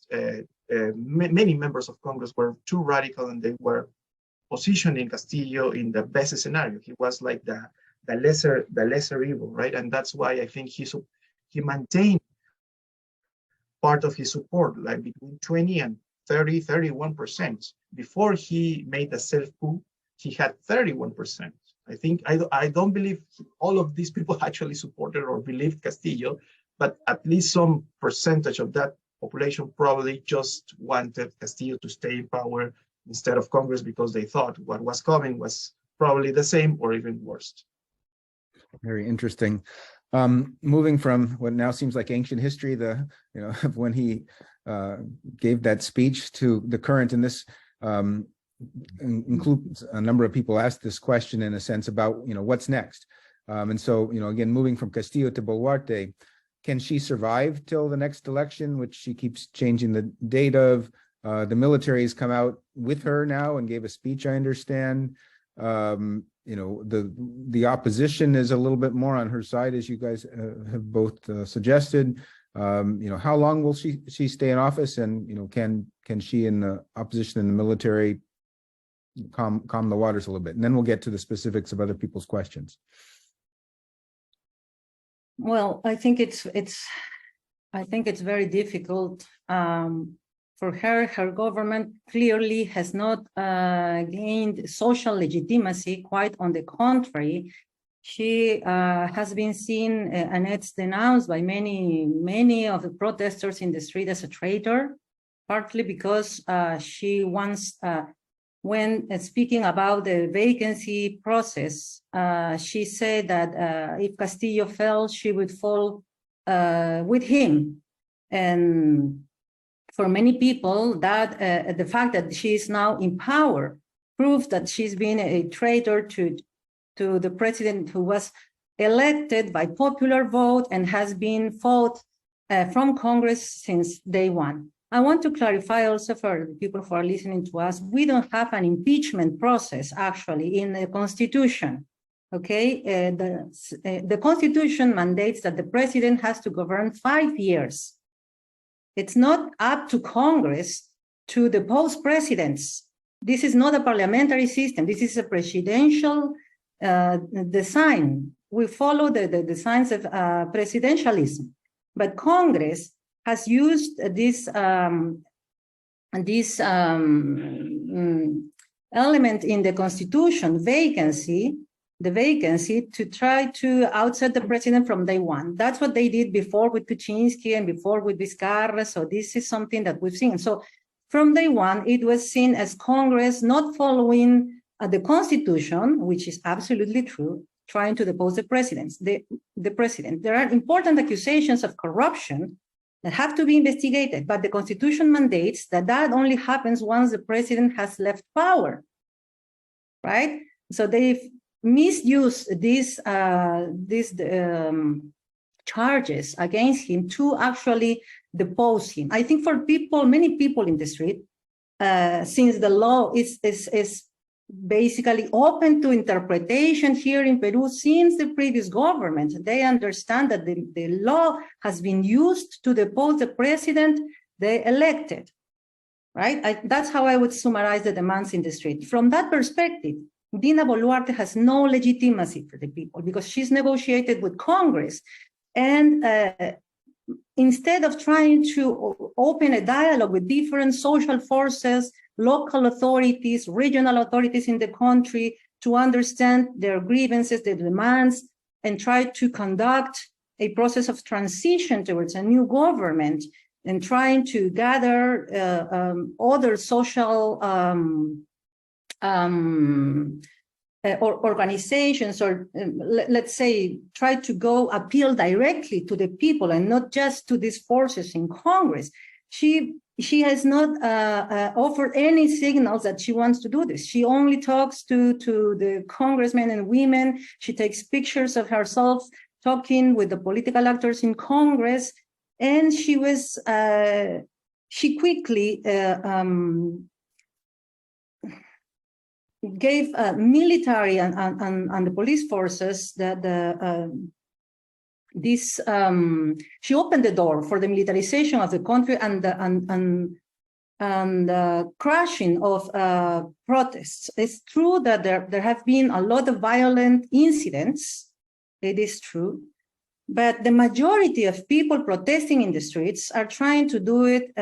many members of Congress were too radical, and they were positioning Castillo in the best scenario. He was like the lesser evil, right? And that's why I think he maintained part of his support, like between 20 and 31%. Before he made the self-coup, he had 31%. I don't believe all of these people actually supported or believed Castillo, but at least some percentage of that population probably just wanted Castillo to stay in power instead of Congress, because they thought what was coming was probably the same or even worse. Very interesting. Moving from what now seems like ancient history, when he gave that speech, to the current, and this includes a number of people asked this question in a sense about, what's next. And so, again, moving from Castillo to Boluarte, can she survive till the next election, which she keeps changing the date of? The military has come out with her now and gave a speech, I understand. The opposition is a little bit more on her side, as you guys have both suggested. How long will she stay in office, and can she and the opposition and the military calm the waters a little bit? And then we'll get to the specifics of other people's questions. Well, I think it's very difficult For her, her government clearly has not gained social legitimacy, quite on the contrary. She has been seen, and it's denounced by many of the protesters in the street as a traitor, partly because she once, when speaking about the vacancy process, she said that if Castillo fell, she would fall with him. And for many people, that the fact that she is now in power proves that she's been a traitor to the president who was elected by popular vote and has been fought from Congress since day one. I want to clarify also for the people who are listening to us, we don't have an impeachment process actually in the Constitution, okay? The Constitution mandates that the president has to govern 5 years. It's not up to Congress to depose presidents. This is not a parliamentary system. This is a presidential design. We follow the designs of presidentialism. But Congress has used this element in the Constitution, the vacancy, to try to ousted the president from day one. That's what they did before with Kuczynski and before with Vizcarra. So this is something that we've seen. So from day one, it was seen as Congress not following the Constitution, which is absolutely true, trying to depose the president. There are important accusations of corruption that have to be investigated, but the Constitution mandates that that only happens once the president has left power, right? So they've misused these charges against him to actually depose him. I think for people, many people in the street, since the law is basically open to interpretation here in Peru since the previous government, they understand that the law has been used to depose the president they elected, right? That's how I would summarize the demands in the street. From that perspective, Dina Boluarte has no legitimacy for the people because she's negotiated with Congress. And instead of trying to open a dialogue with different social forces, local authorities, regional authorities in the country to understand their grievances, their demands, and try to conduct a process of transition towards a new government and trying to gather other social organizations, or let's say try to go appeal directly to the people and not just to these forces in Congress. She has not offered any signals that she wants to do this. She only talks to the congressmen and women. She takes pictures of herself talking with the political actors in Congress, and she quickly gave military and the police forces she opened the door for the militarization of the country and crashing of protests. It's true that there have been a lot of violent incidents. It is true. But the majority of people protesting in the streets are trying to do it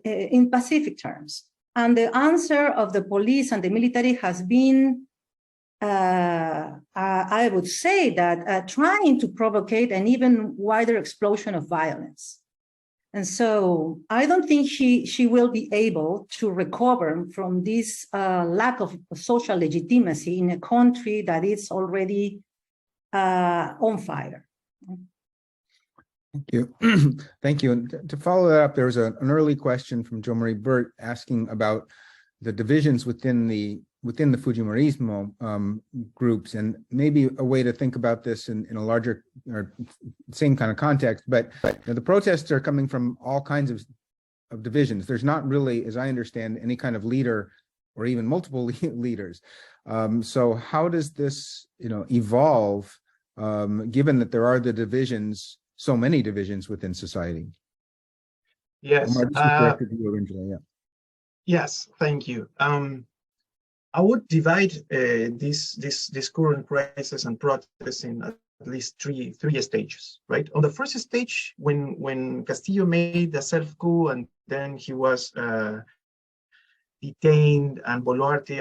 in pacific terms. And the answer of the police and the military has been, I would say that trying to provoke an even wider explosion of violence. And so I don't think she will be able to recover from this lack of social legitimacy in a country that is already on fire. Thank you. Thank you. And to follow that up, there was an early question from Jo Marie Burt asking about the divisions within the Fujimorismo groups, and maybe a way to think about this in a larger or same kind of context. But you know, the protests are coming from all kinds of divisions. There's not really, as I understand, any kind of leader or even multiple leaders. So how does this, evolve, given that there are the divisions? So many divisions within society. Yes. Yes, thank you. I would divide this current crisis and protests in at least three stages, right? On the first stage, when Castillo made the self-coup and then he was detained, and Boluarte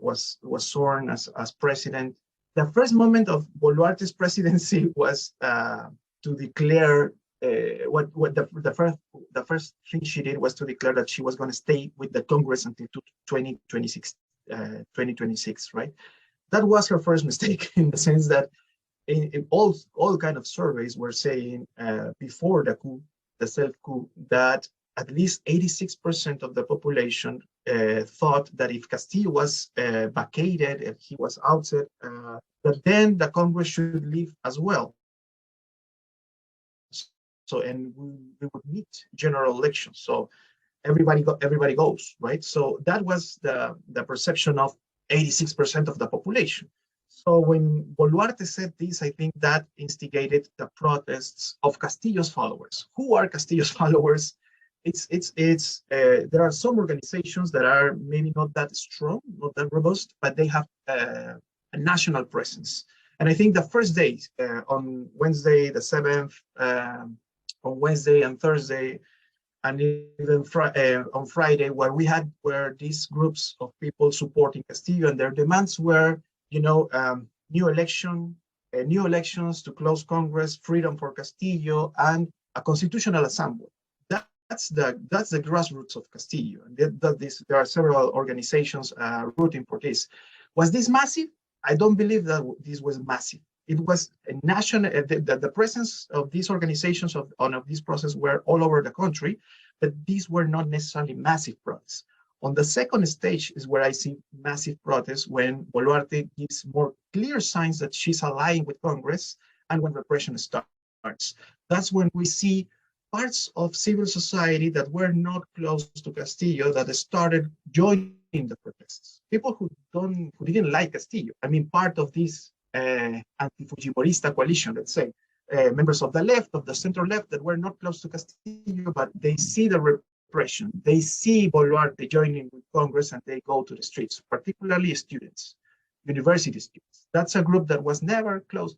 was sworn as president. The first moment of Boluarte's presidency was to declare what the first thing she did was to declare that she was going to stay with the Congress until 2026, right? That was her first mistake, in the sense that in all kind of surveys were saying before the coup, the self-coup, that at least 86% of the population thought that if Castillo was vacated, if he was ousted, that then the Congress should leave as well. So, and we would need general elections. So everybody goes, right? So that was the perception of 86% of the population. So when Boluarte said this, I think that instigated the protests of Castillo's followers. Who are Castillo's followers? There are some organizations that are maybe not that strong, not that robust, but they have a national presence. And I think the first day, on Wednesday, the 7th, on Wednesday and Thursday, and even on Friday, where these groups of people supporting Castillo, and their demands were, new elections to close Congress, freedom for Castillo, and a constitutional assembly. That's the grassroots of Castillo. And there are several organizations rooting for this. Was this massive? I don't believe that this was massive. It was a national. The presence of these organizations of this process were all over the country, but these were not necessarily massive protests. On the second stage is where I see massive protests, when Boluarte gives more clear signs that she's allying with Congress, and when repression starts. That's when we see parts of civil society that were not close to Castillo that started joining the protests. People who didn't like Castillo. I mean, part of this anti-Fujimorista coalition, let's say, members of the left, of the center left, that were not close to Castillo, but they see the repression. They see Boluarte joining with Congress, and they go to the streets, particularly students, university students. That's a group that was never close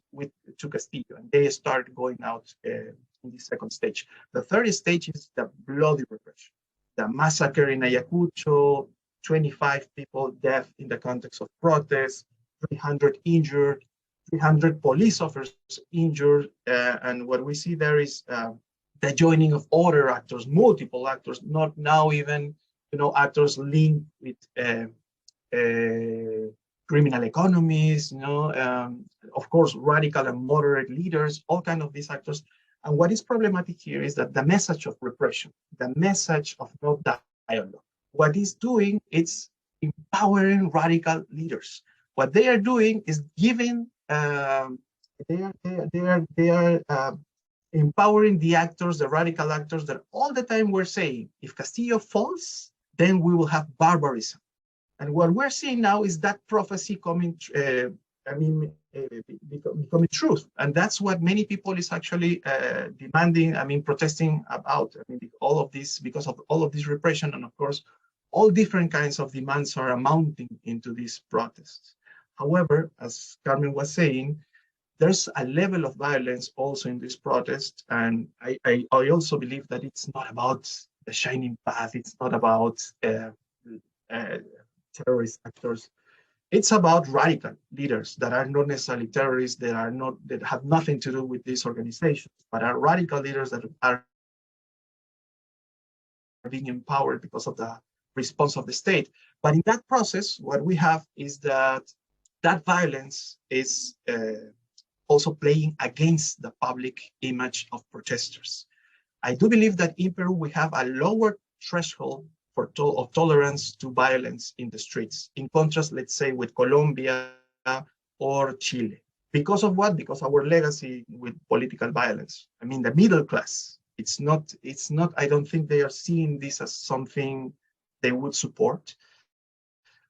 to Castillo, and they start going out in the second stage. The third stage is the bloody repression. The massacre in Ayacucho, 25 people dead in the context of protests, 300 injured, 300 police officers injured, and what we see there is the joining of other actors, multiple actors, not now even actors linked with criminal economies, of course, radical and moderate leaders, all kinds of these actors. And what is problematic here is that the message of repression, the message of no dialogue, what it's doing, it's empowering radical leaders. What they are doing is giving, they are empowering the actors, the radical actors that all the time were saying, if Castillo falls, then we will have barbarism. And what we're seeing now is that prophecy coming, becoming truth. And that's what many people is actually demanding, protesting about. All of this, because of all of this repression, and of course, all different kinds of demands are amounting into these protests. However, as Carmen was saying, there's a level of violence also in this protest. And I also believe that it's not about the shining path. It's not about terrorist actors. It's about radical leaders that are not necessarily terrorists, that have nothing to do with these organizations, but are radical leaders that are being empowered because of the response of the state. But in that process, what we have is that violence is also playing against the public image of protesters. I do believe that in Peru, we have a lower threshold of tolerance to violence in the streets, in contrast, let's say, with Colombia or Chile. Because of what? Because our legacy with political violence. The middle class, it's not, I don't think they are seeing this as something they would support.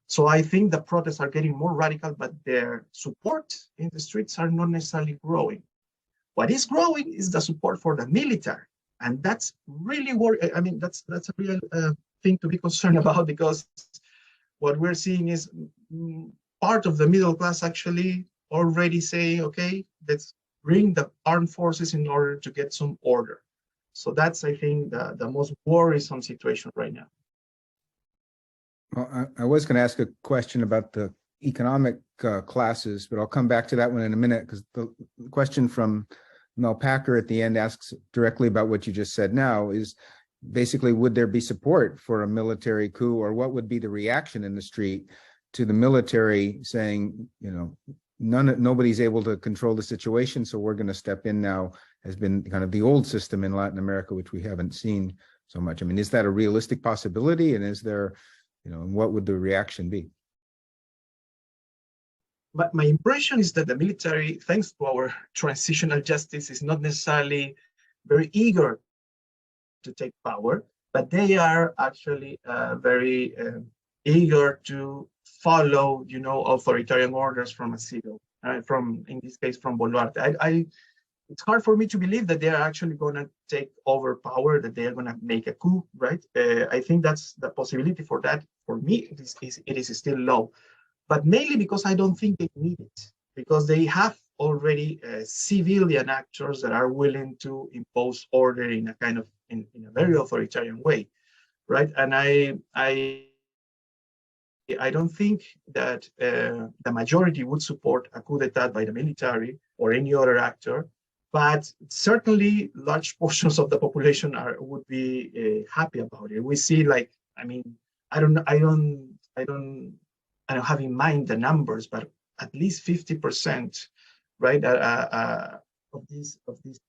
So I think the protests are getting more radical, but their support in the streets are not necessarily growing. What is growing is the support for the military. And that's really worrying. That's a real thing to be concerned about, because what we're seeing is part of the middle class actually already saying, okay, let's bring the armed forces in order to get some order. So that's, I think, the most worrisome situation right now. Well, I was going to ask a question about the economic classes, but I'll come back to that one in a minute, because the question from Mel Packer at the end asks directly about what you just said now, is basically, would there be support for a military coup, or what would be the reaction in the street to the military saying, you know, nobody's able to control the situation, so we're going to step in now, has been kind of the old system in Latin America, which we haven't seen so much. I mean, is that a realistic possibility? And is there, you know, and what would the reaction be? But my impression is that the military, thanks to our transitional justice, is not necessarily very eager to take power, but they are actually very eager to follow, you know, authoritarian orders from a civil, from, in this case, from Boluarte. It's hard for me to believe that they are actually going to take over power, that they are going to make a coup, right? I think that's the possibility for that. For me, it is still low, but mainly because I don't think they need it, because they have already civilian actors that are willing to impose order in a kind of, in a very authoritarian way, right? And I don't think that the majority would support a coup d'etat by the military or any other actor, but certainly large portions of the population would be happy about it. We see, like, I mean, I don't have in mind the numbers, but at least 50%, right, of this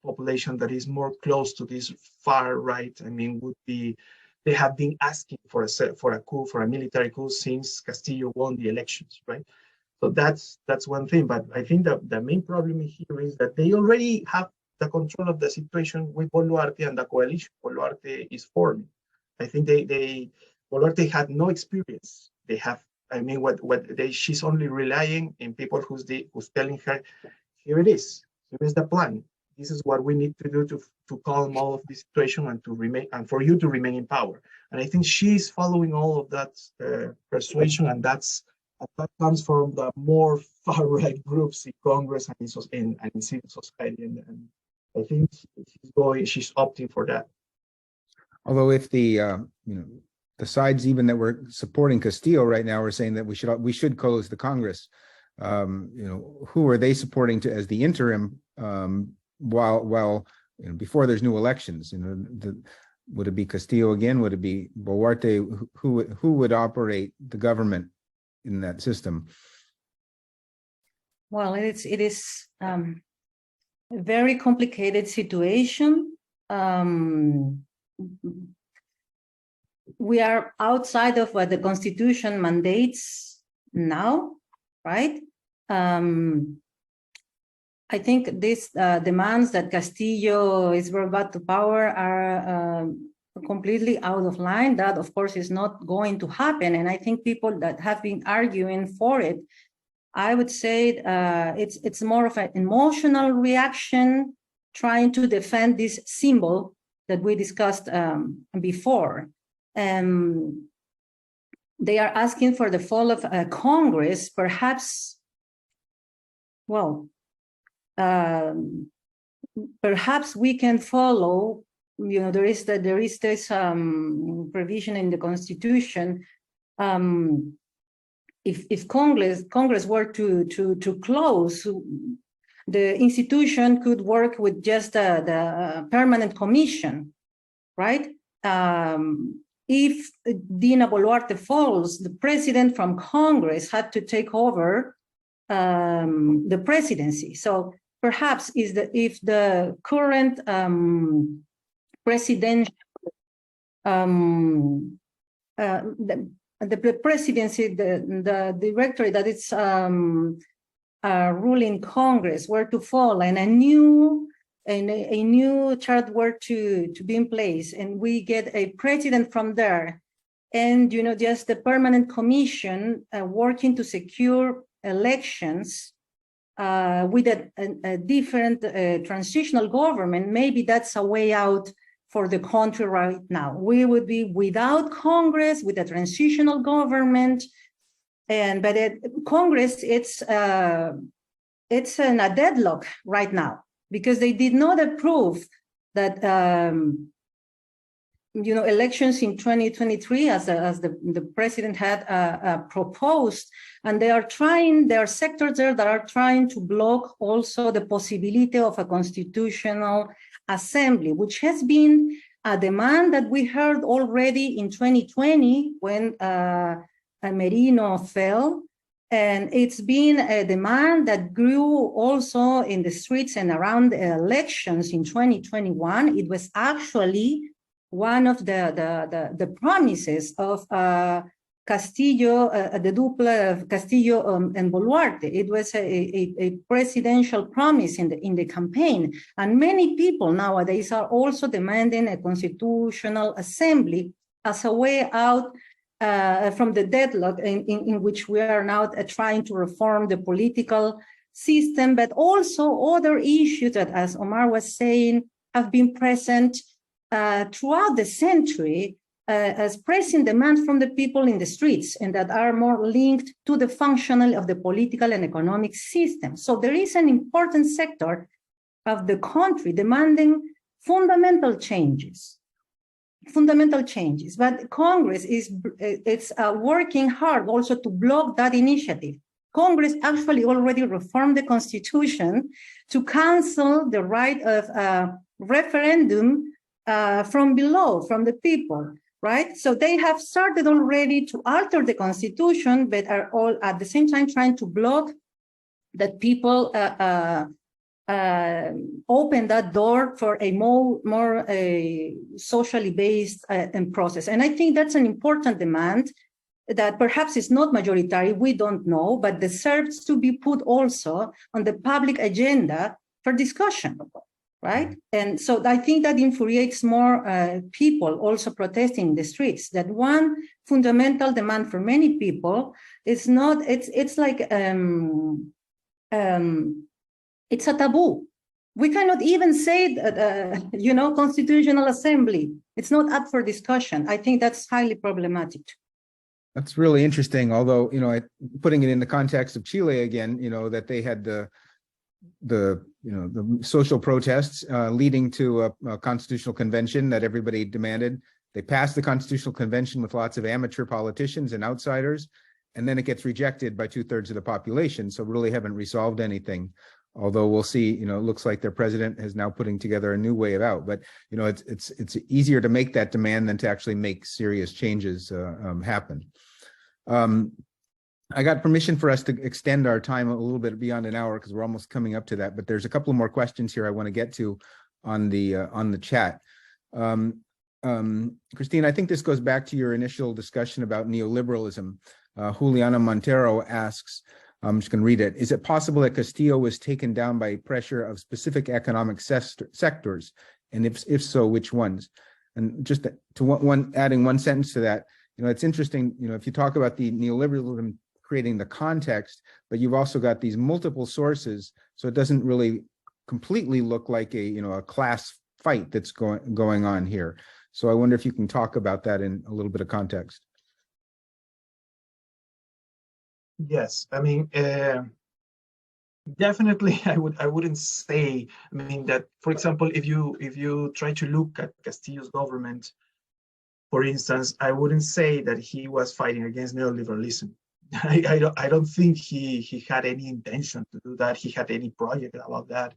population that is more close to this far right, I mean, would be, they have been asking for a coup, for a military coup, since Castillo won the elections, right? So that's one thing. But I think that the main problem here is that they already have the control of the situation with Boluarte and the coalition Boluarte is forming. I think Boluarte had no experience. They have, I mean, she's only relying in people who's telling her, here it is, here is the plan. This is what we need to do to calm all of this situation and to remain, and for you to remain in power. And I think she's following all of that persuasion, and that comes from the more far-right groups in Congress and in civil society. And I think she's opting for that. Although if the the sides even that were supporting Castillo right now are saying that we should close the Congress, who are they supporting as the interim while before there's new elections? Would it be Castillo again? Would it be Boluarte? Who would operate the government in that system? Well, it is a very complicated situation. We are outside of what the Constitution mandates now, right? I think these demands that Castillo is brought to power are completely out of line. That, of course, is not going to happen. And I think people that have been arguing for it, I would say it's more of an emotional reaction, trying to defend this symbol that we discussed before. They are asking for the fall of Congress, perhaps, well, perhaps we can follow, there is this provision in the Constitution. If Congress were to close, the institution could work with just the permanent commission, right? If Dina Boluarte falls, the president from Congress had to take over the presidency. So perhaps if the current presidential the presidency, the directorate that it's ruling Congress were to fall, and a new chart were to be in place, and we get a president from there, and just the permanent commission working to secure elections with a different transitional government, maybe that's a way out for the country right now. We would be without Congress, with a transitional government, but Congress, it's in a deadlock right now, because they did not approve that elections in 2023, as the president had proposed, and there are sectors there that are trying to block also the possibility of a constitutional assembly, which has been a demand that we heard already in 2020 when Merino fell. And it's been a demand that grew also in the streets and around the elections in 2021. It was actually one of the promises of Castillo, the dupla of Castillo and Boluarte. It was a presidential promise in the campaign. And many people nowadays are also demanding a constitutional assembly as a way out from the deadlock in which we are now trying to reform the political system, but also other issues that, as Omar was saying, have been present throughout the century as pressing demands from the people in the streets, and that are more linked to the functional of the political and economic system. So there is an important sector of the country demanding fundamental changes. But Congress is working hard also to block that initiative. Congress actually already reformed the Constitution to cancel the right of referendum from below, from the people, right? So they have started already to alter the Constitution, but are all at the same time trying to block that people open that door for a more socially based process. And I think that's an important demand that perhaps is not majority, we don't know, but deserves to be put also on the public agenda for discussion, right? And so I think that infuriates more people also protesting in the streets, that one fundamental demand for many people is not, it's like, it's a taboo. We cannot even say that, constitutional assembly. It's not up for discussion. I think that's highly problematic. That's really interesting. Although, putting it in the context of Chile again, that they had the social protests leading to a constitutional convention that everybody demanded. They passed the constitutional convention with lots of amateur politicians and outsiders, and then it gets rejected by 2/3 of the population. So really haven't resolved anything. Although we'll see, it looks like their president is now putting together a new way out. But it's easier to make that demand than to actually make serious changes happen. I got permission for us to extend our time a little bit beyond an hour because we're almost coming up to that. But there's a couple of more questions here I want to get to on the chat. Christine, I think this goes back to your initial discussion about neoliberalism. Juliana Montero asks, I'm just going to read it. Is it possible that Castillo was taken down by pressure of specific economic sectors? And if so, which ones? And just adding one sentence to that, it's interesting, if you talk about the neoliberalism creating the context, but you've also got these multiple sources, so it doesn't really completely look like a class fight that's going on here. So I wonder if you can talk about that in a little bit of context. Yes, I mean, definitely, I wouldn't say. I mean that, for example, if you try to look at Castillo's government, for instance, I wouldn't say that he was fighting against neoliberalism. I don't think he had any intention to do that. He had any project about that.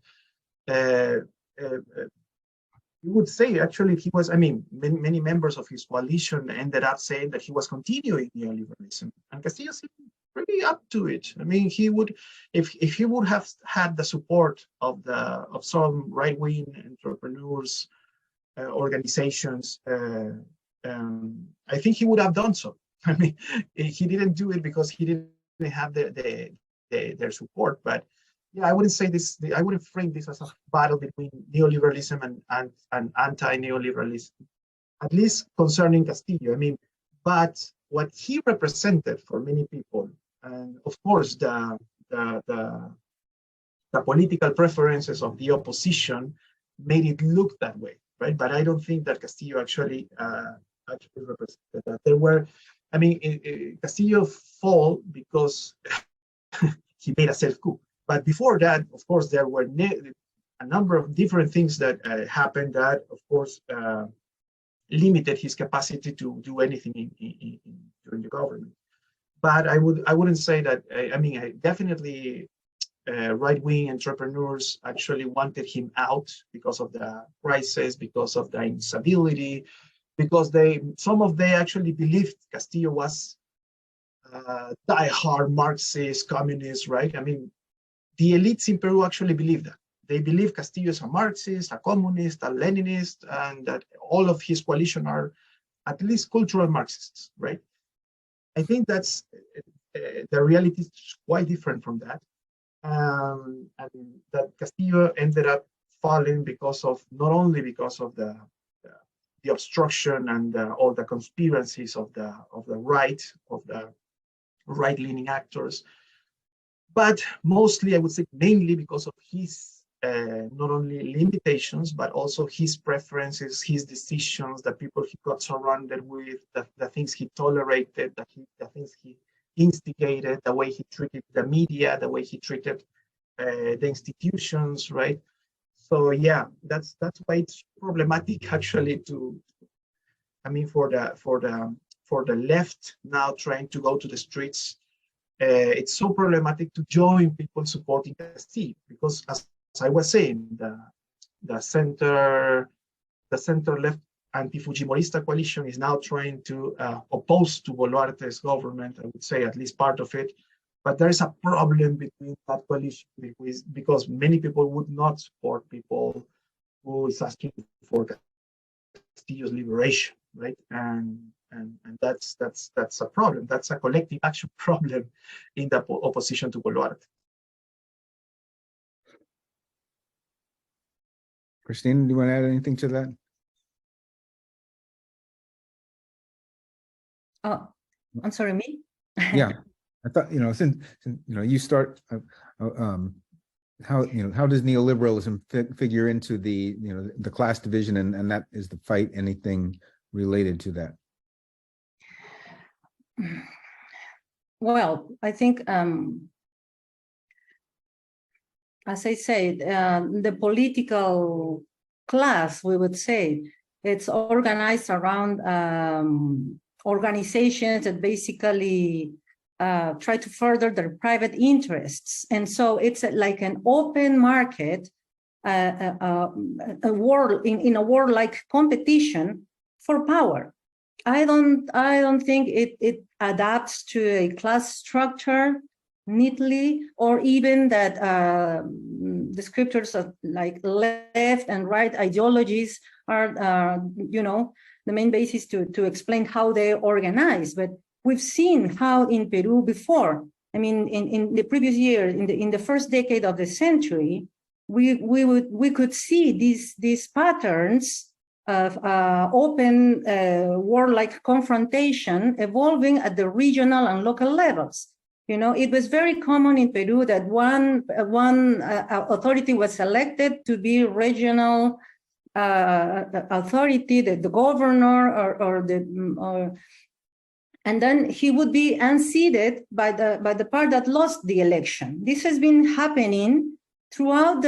You would say actually he was. I mean, many members of his coalition ended up saying that he was continuing neoliberalism, and Castillo seemed pretty up to it. I mean, he would, if he would have had the support of some right-wing entrepreneurs, organizations, I think he would have done so. I mean, he didn't do it because he didn't have their support. But yeah, I wouldn't say this. I wouldn't frame this as a battle between neoliberalism and anti-neoliberalism, at least concerning Castillo. I mean, but what he represented for many people, and of course the political preferences of the opposition made it look that way, right? But I don't think that Castillo actually represented that. There were, I mean, Castillo fall because he made a self-coup. But before that, of course, there were a number of different things that happened that, of course, limited his capacity to do anything during the government. But I wouldn't say that. I mean, I definitely right-wing entrepreneurs actually wanted him out because of the crisis, because of the instability, because some of them actually believed Castillo was die-hard Marxist, communist, right? I mean, the elites in Peru actually believe that. They believe Castillo is a Marxist, a communist, a Leninist, and that all of his coalition are at least cultural Marxists, right? I think that's the reality is quite different from that. And that Castillo ended up falling because of, not only because of the obstruction and all the conspiracies of the right-leaning actors, but mostly, I would say, mainly because of his not only limitations, but also his preferences, his decisions, the people he got surrounded with, the things he tolerated, the things he instigated, the way he treated the media, the way he treated the institutions, right? So yeah, that's why it's problematic actually for the left now trying to go to the streets. It's so problematic to join people supporting Castillo, because as I was saying, the center left anti-Fujimorista coalition is now trying to oppose to Boluarte's government, I would say at least part of it. But there is a problem between that coalition because many people would not support people who is asking for Castillo's liberation, right? And that's a problem. That's a collective action problem in the opposition to Boluarte. Christine, do you want to add anything to that? Oh, I'm sorry, me? Yeah, I thought, since you start, how does neoliberalism figure into the the class division, and that is the fight, anything related to that? Well, I think, as I said, the political class, we would say, it's organized around organizations that basically try to further their private interests. And so it's like an open market, a world in a world-like competition for power. I don't think it adapts to a class structure neatly, or even that the scriptures of like left and right ideologies are the main basis to explain how they organize. But we've seen how in Peru before, I mean, in the previous year, in the first decade of the century, we could see these patterns of open war-like confrontation evolving at the regional and local levels. It was very common in Peru that one authority was selected to be regional authority, the governor, and then he would be unseated by the part that lost the election. This has been happening throughout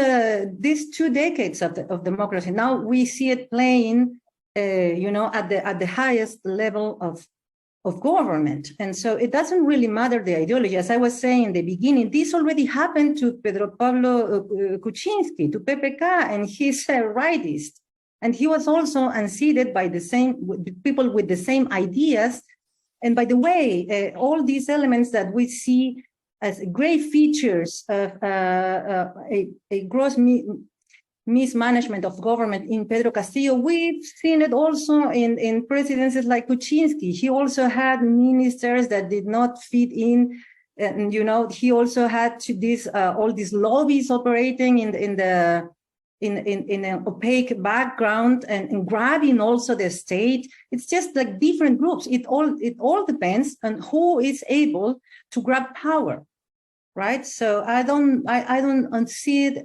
these 2 decades of democracy. Now we see it playing, at the highest level of government. And so it doesn't really matter the ideology. As I was saying in the beginning, this already happened to Pedro Pablo Kuczynski, to PPK, and he's a rightist. And he was also unseated by the same people with the same ideas. And by the way, all these elements that we see as great features of a gross mismanagement of government in Pedro Castillo, we've seen it also in presidencies like Kuczynski. He also had ministers that did not fit in, and he also had all these lobbies operating in an opaque background and grabbing also the state. It's just like different groups. It all depends on who is able to grab power. Right, so I don't see it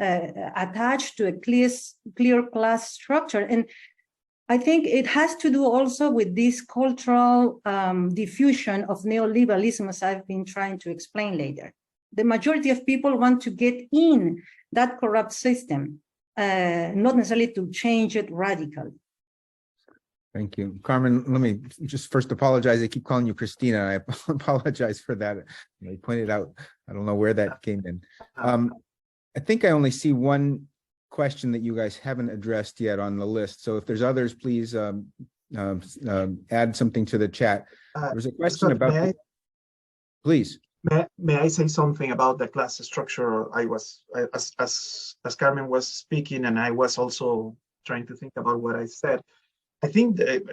attached to a clear class structure, and I think it has to do also with this cultural diffusion of neoliberalism, as I've been trying to explain later. The majority of people want to get in that corrupt system, not necessarily to change it radically. Thank you. Carmen, let me just first apologize. I keep calling you Christina. I apologize for that. I pointed out, I don't know where that came in. I think I only see one question that you guys haven't addressed yet on the list. So if there's others, please add something to the chat. There was a question about, please. May I say something about the class structure? As Carmen was speaking, and I was also trying to think about what I said. I think that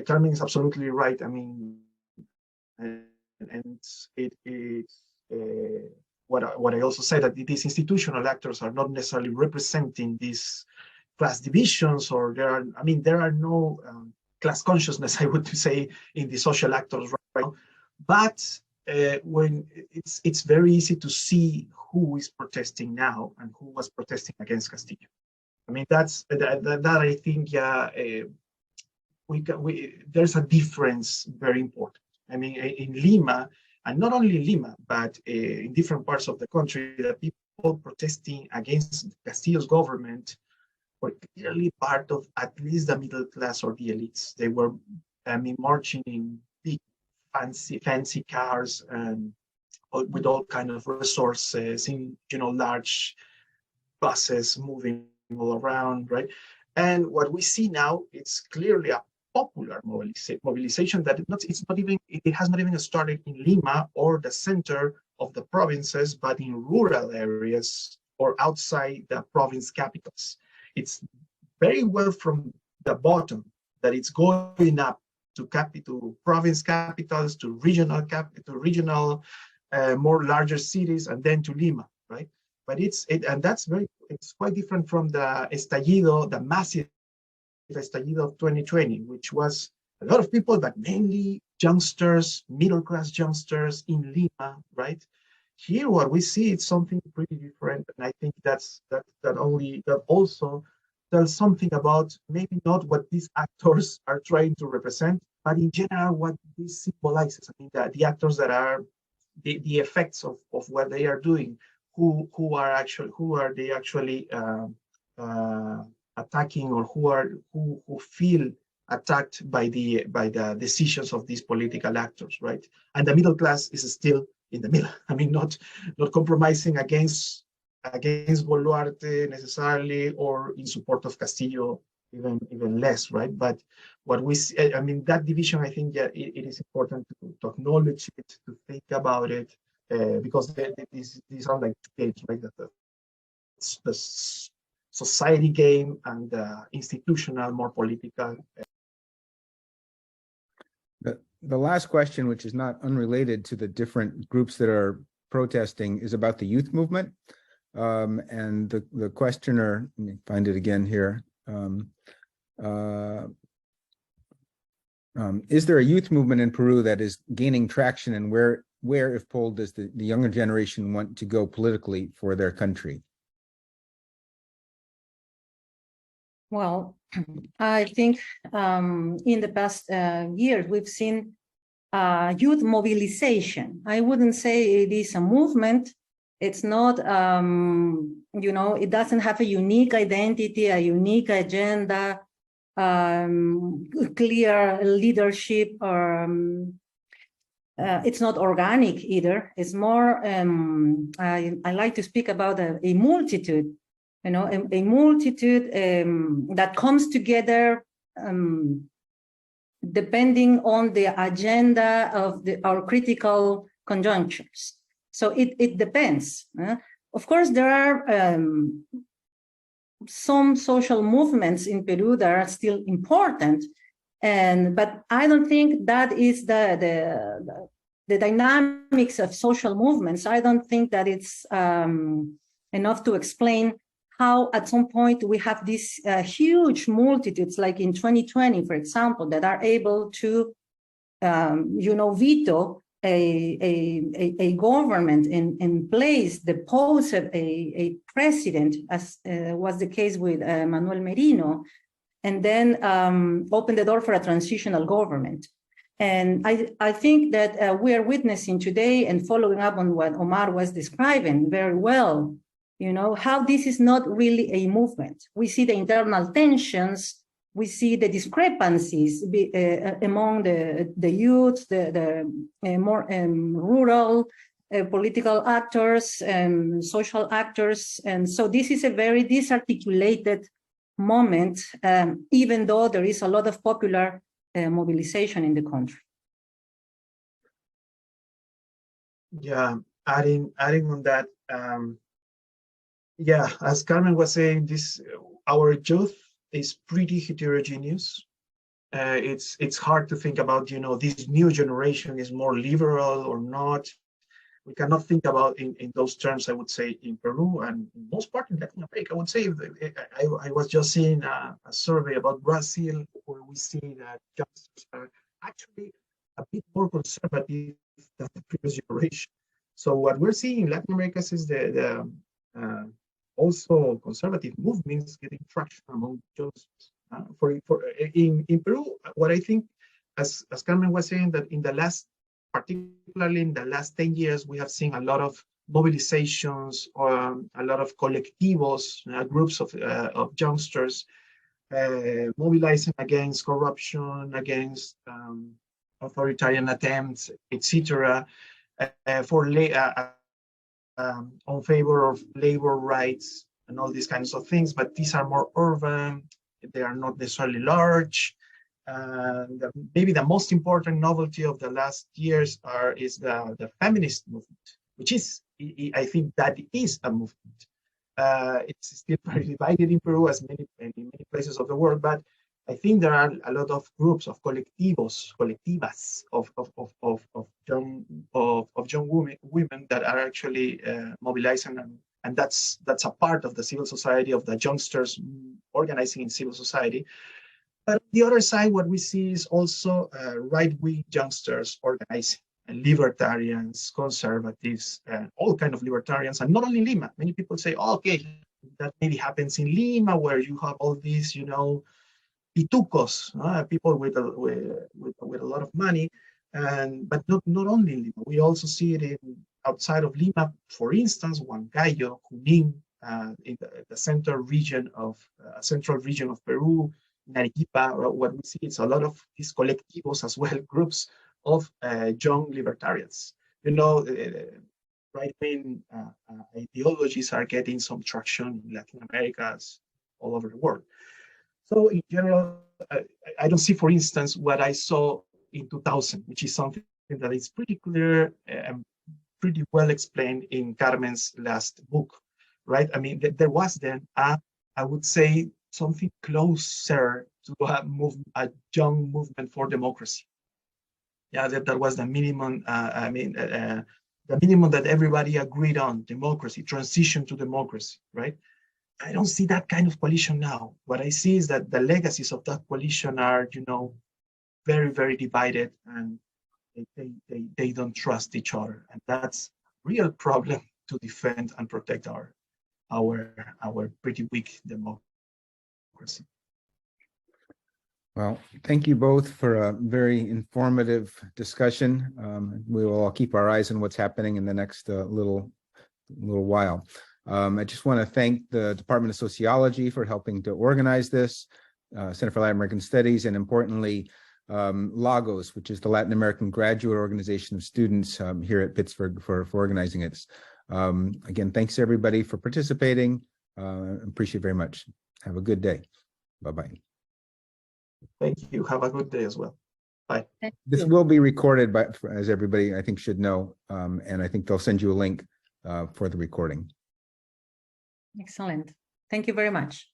Carmen is absolutely right. I mean, and what I also said, that these institutional actors are not necessarily representing these class divisions, or there are no class consciousness, I would say, in the social actors right now. But when it's very easy to see who is protesting now and who was protesting against Castillo. I mean, that I think there's a difference very important. I mean, in Lima, and not only Lima, but in different parts of the country, the people protesting against Castillo's government were clearly part of at least the middle class or the elites. They were, I mean, marching in big, fancy cars and with all kind of resources in, large buses moving all around, right? And what we see now, it's clearly a popular mobilization that it has not even started in Lima or the center of the provinces, but in rural areas or outside the province capitals. It's very well from the bottom that it's going up to province capitals, to regional, more larger cities, and then to Lima, right? But it's quite different from the estallido, the massive estallido of 2020, which was a lot of people, but mainly youngsters, middle-class youngsters in Lima, right? Here, what we see is something pretty different, and I think that also tells something about maybe not what these actors are trying to represent, but in general what this symbolizes. I mean, the actors that are the effects of what they are doing, who are they actually attacking, or who feel attacked by the decisions of these political actors, right? And the middle class is still in the middle. I mean, not compromising against Boluarte necessarily, or in support of Castillo even less, right? But what we see, I mean, that division, I think, it is important to acknowledge it, to think about it, because these are like two games, right? The society game and the institutional, more political. The last question, which is not unrelated to the different groups that are protesting, is about the youth movement. And the questioner, let me find it again here. Is there a youth movement in Peru that is gaining traction, and where if polled, does the younger generation want to go politically for their country? Well, I think in the past years, we've seen youth mobilization. I wouldn't say it is a movement. It's not, it doesn't have a unique identity, a unique agenda, clear leadership, or it's not organic either. It's more, I like to speak about a multitude, a multitude that comes together depending on the agenda of our critical conjunctures. So it depends. Of course, there are some social movements in Peru that are still important, but I don't think that is the dynamics of social movements. I don't think that it's enough to explain how at some point we have these huge multitudes, like in 2020, for example, that are able to, veto a government in place, depose a president, as was the case with Manuel Merino, and then open the door for a transitional government. And I think that we are witnessing today, and following up on what Omar was describing very well, you know, how this is not really a movement. We see the internal tensions, we see the discrepancies among the youth, the more rural political actors and social actors. And so this is a very disarticulated moment, even though there is a lot of popular mobilization in the country. Yeah, adding on that, yeah, as Carmen was saying, our youth is pretty heterogeneous. It's hard to think about, you know, this new generation is more liberal or not. We cannot think about in those terms, I would say, in Peru and in most part in Latin America. I would say, I was just seeing a survey about Brazil, where we see that youngsters are actually a bit more conservative than the previous generation. So what we're seeing in Latin America is the also conservative movements getting traction among youngsters. In Peru, what I think, as Carmen was saying, that particularly in the last 10 years, we have seen a lot of mobilizations, or a lot of colectivos, groups of youngsters mobilizing against corruption, against authoritarian attempts, etc., on favor of labor rights and all these kinds of things. But these are more urban; they are not necessarily large. Maybe the most important novelty of the last years is the feminist movement, which is, I think, that is a movement. It's still very divided in Peru, as in many places of the world, but I think there are a lot of groups of colectivas of young women that are actually mobilizing, and that's a part of the civil society, of the youngsters organizing in civil society. But on the other side, what we see is also right-wing youngsters organizing, and libertarians, conservatives, all kinds of libertarians, and not only in Lima. Many people say, oh, okay, that maybe happens in Lima, where you have all these, you know, pitucos, people with a lot of money, but not only in Lima. We also see it outside of Lima. For instance, Huancayo, Junín, in the central region of Peru, in Arequipa. What we see is a lot of these colectivos as well, groups of young libertarians. You know, right-wing ideologies are getting some traction in Latin America, all over the world. So in general, I don't see, for instance, what I saw in 2000, which is something that is pretty clear and pretty well explained in Carmen's last book, right? I mean, there was then I would say, something closer to a young movement for democracy. Yeah, that was the minimum. The minimum that everybody agreed on: democracy, transition to democracy, right? I don't see that kind of coalition now. What I see is that the legacies of that coalition are, you know, very, very divided, and they don't trust each other, and that's a real problem to defend and protect our pretty weak democracy. Well, thank you both for a very informative discussion. We will all keep our eyes on what's happening in the next little while. I just want to thank the Department of Sociology for helping to organize this, Center for Latin American Studies, and importantly, Lagos, which is the Latin American Graduate Organization of Students here at Pittsburgh, for organizing it. Again, thanks everybody for participating. Appreciate it very much. Have a good day. Bye-bye. Thank you. Have a good day as well. Bye. This will be recorded, as everybody I think should know, and I think they'll send you a link for the recording. Excellent. Thank you very much.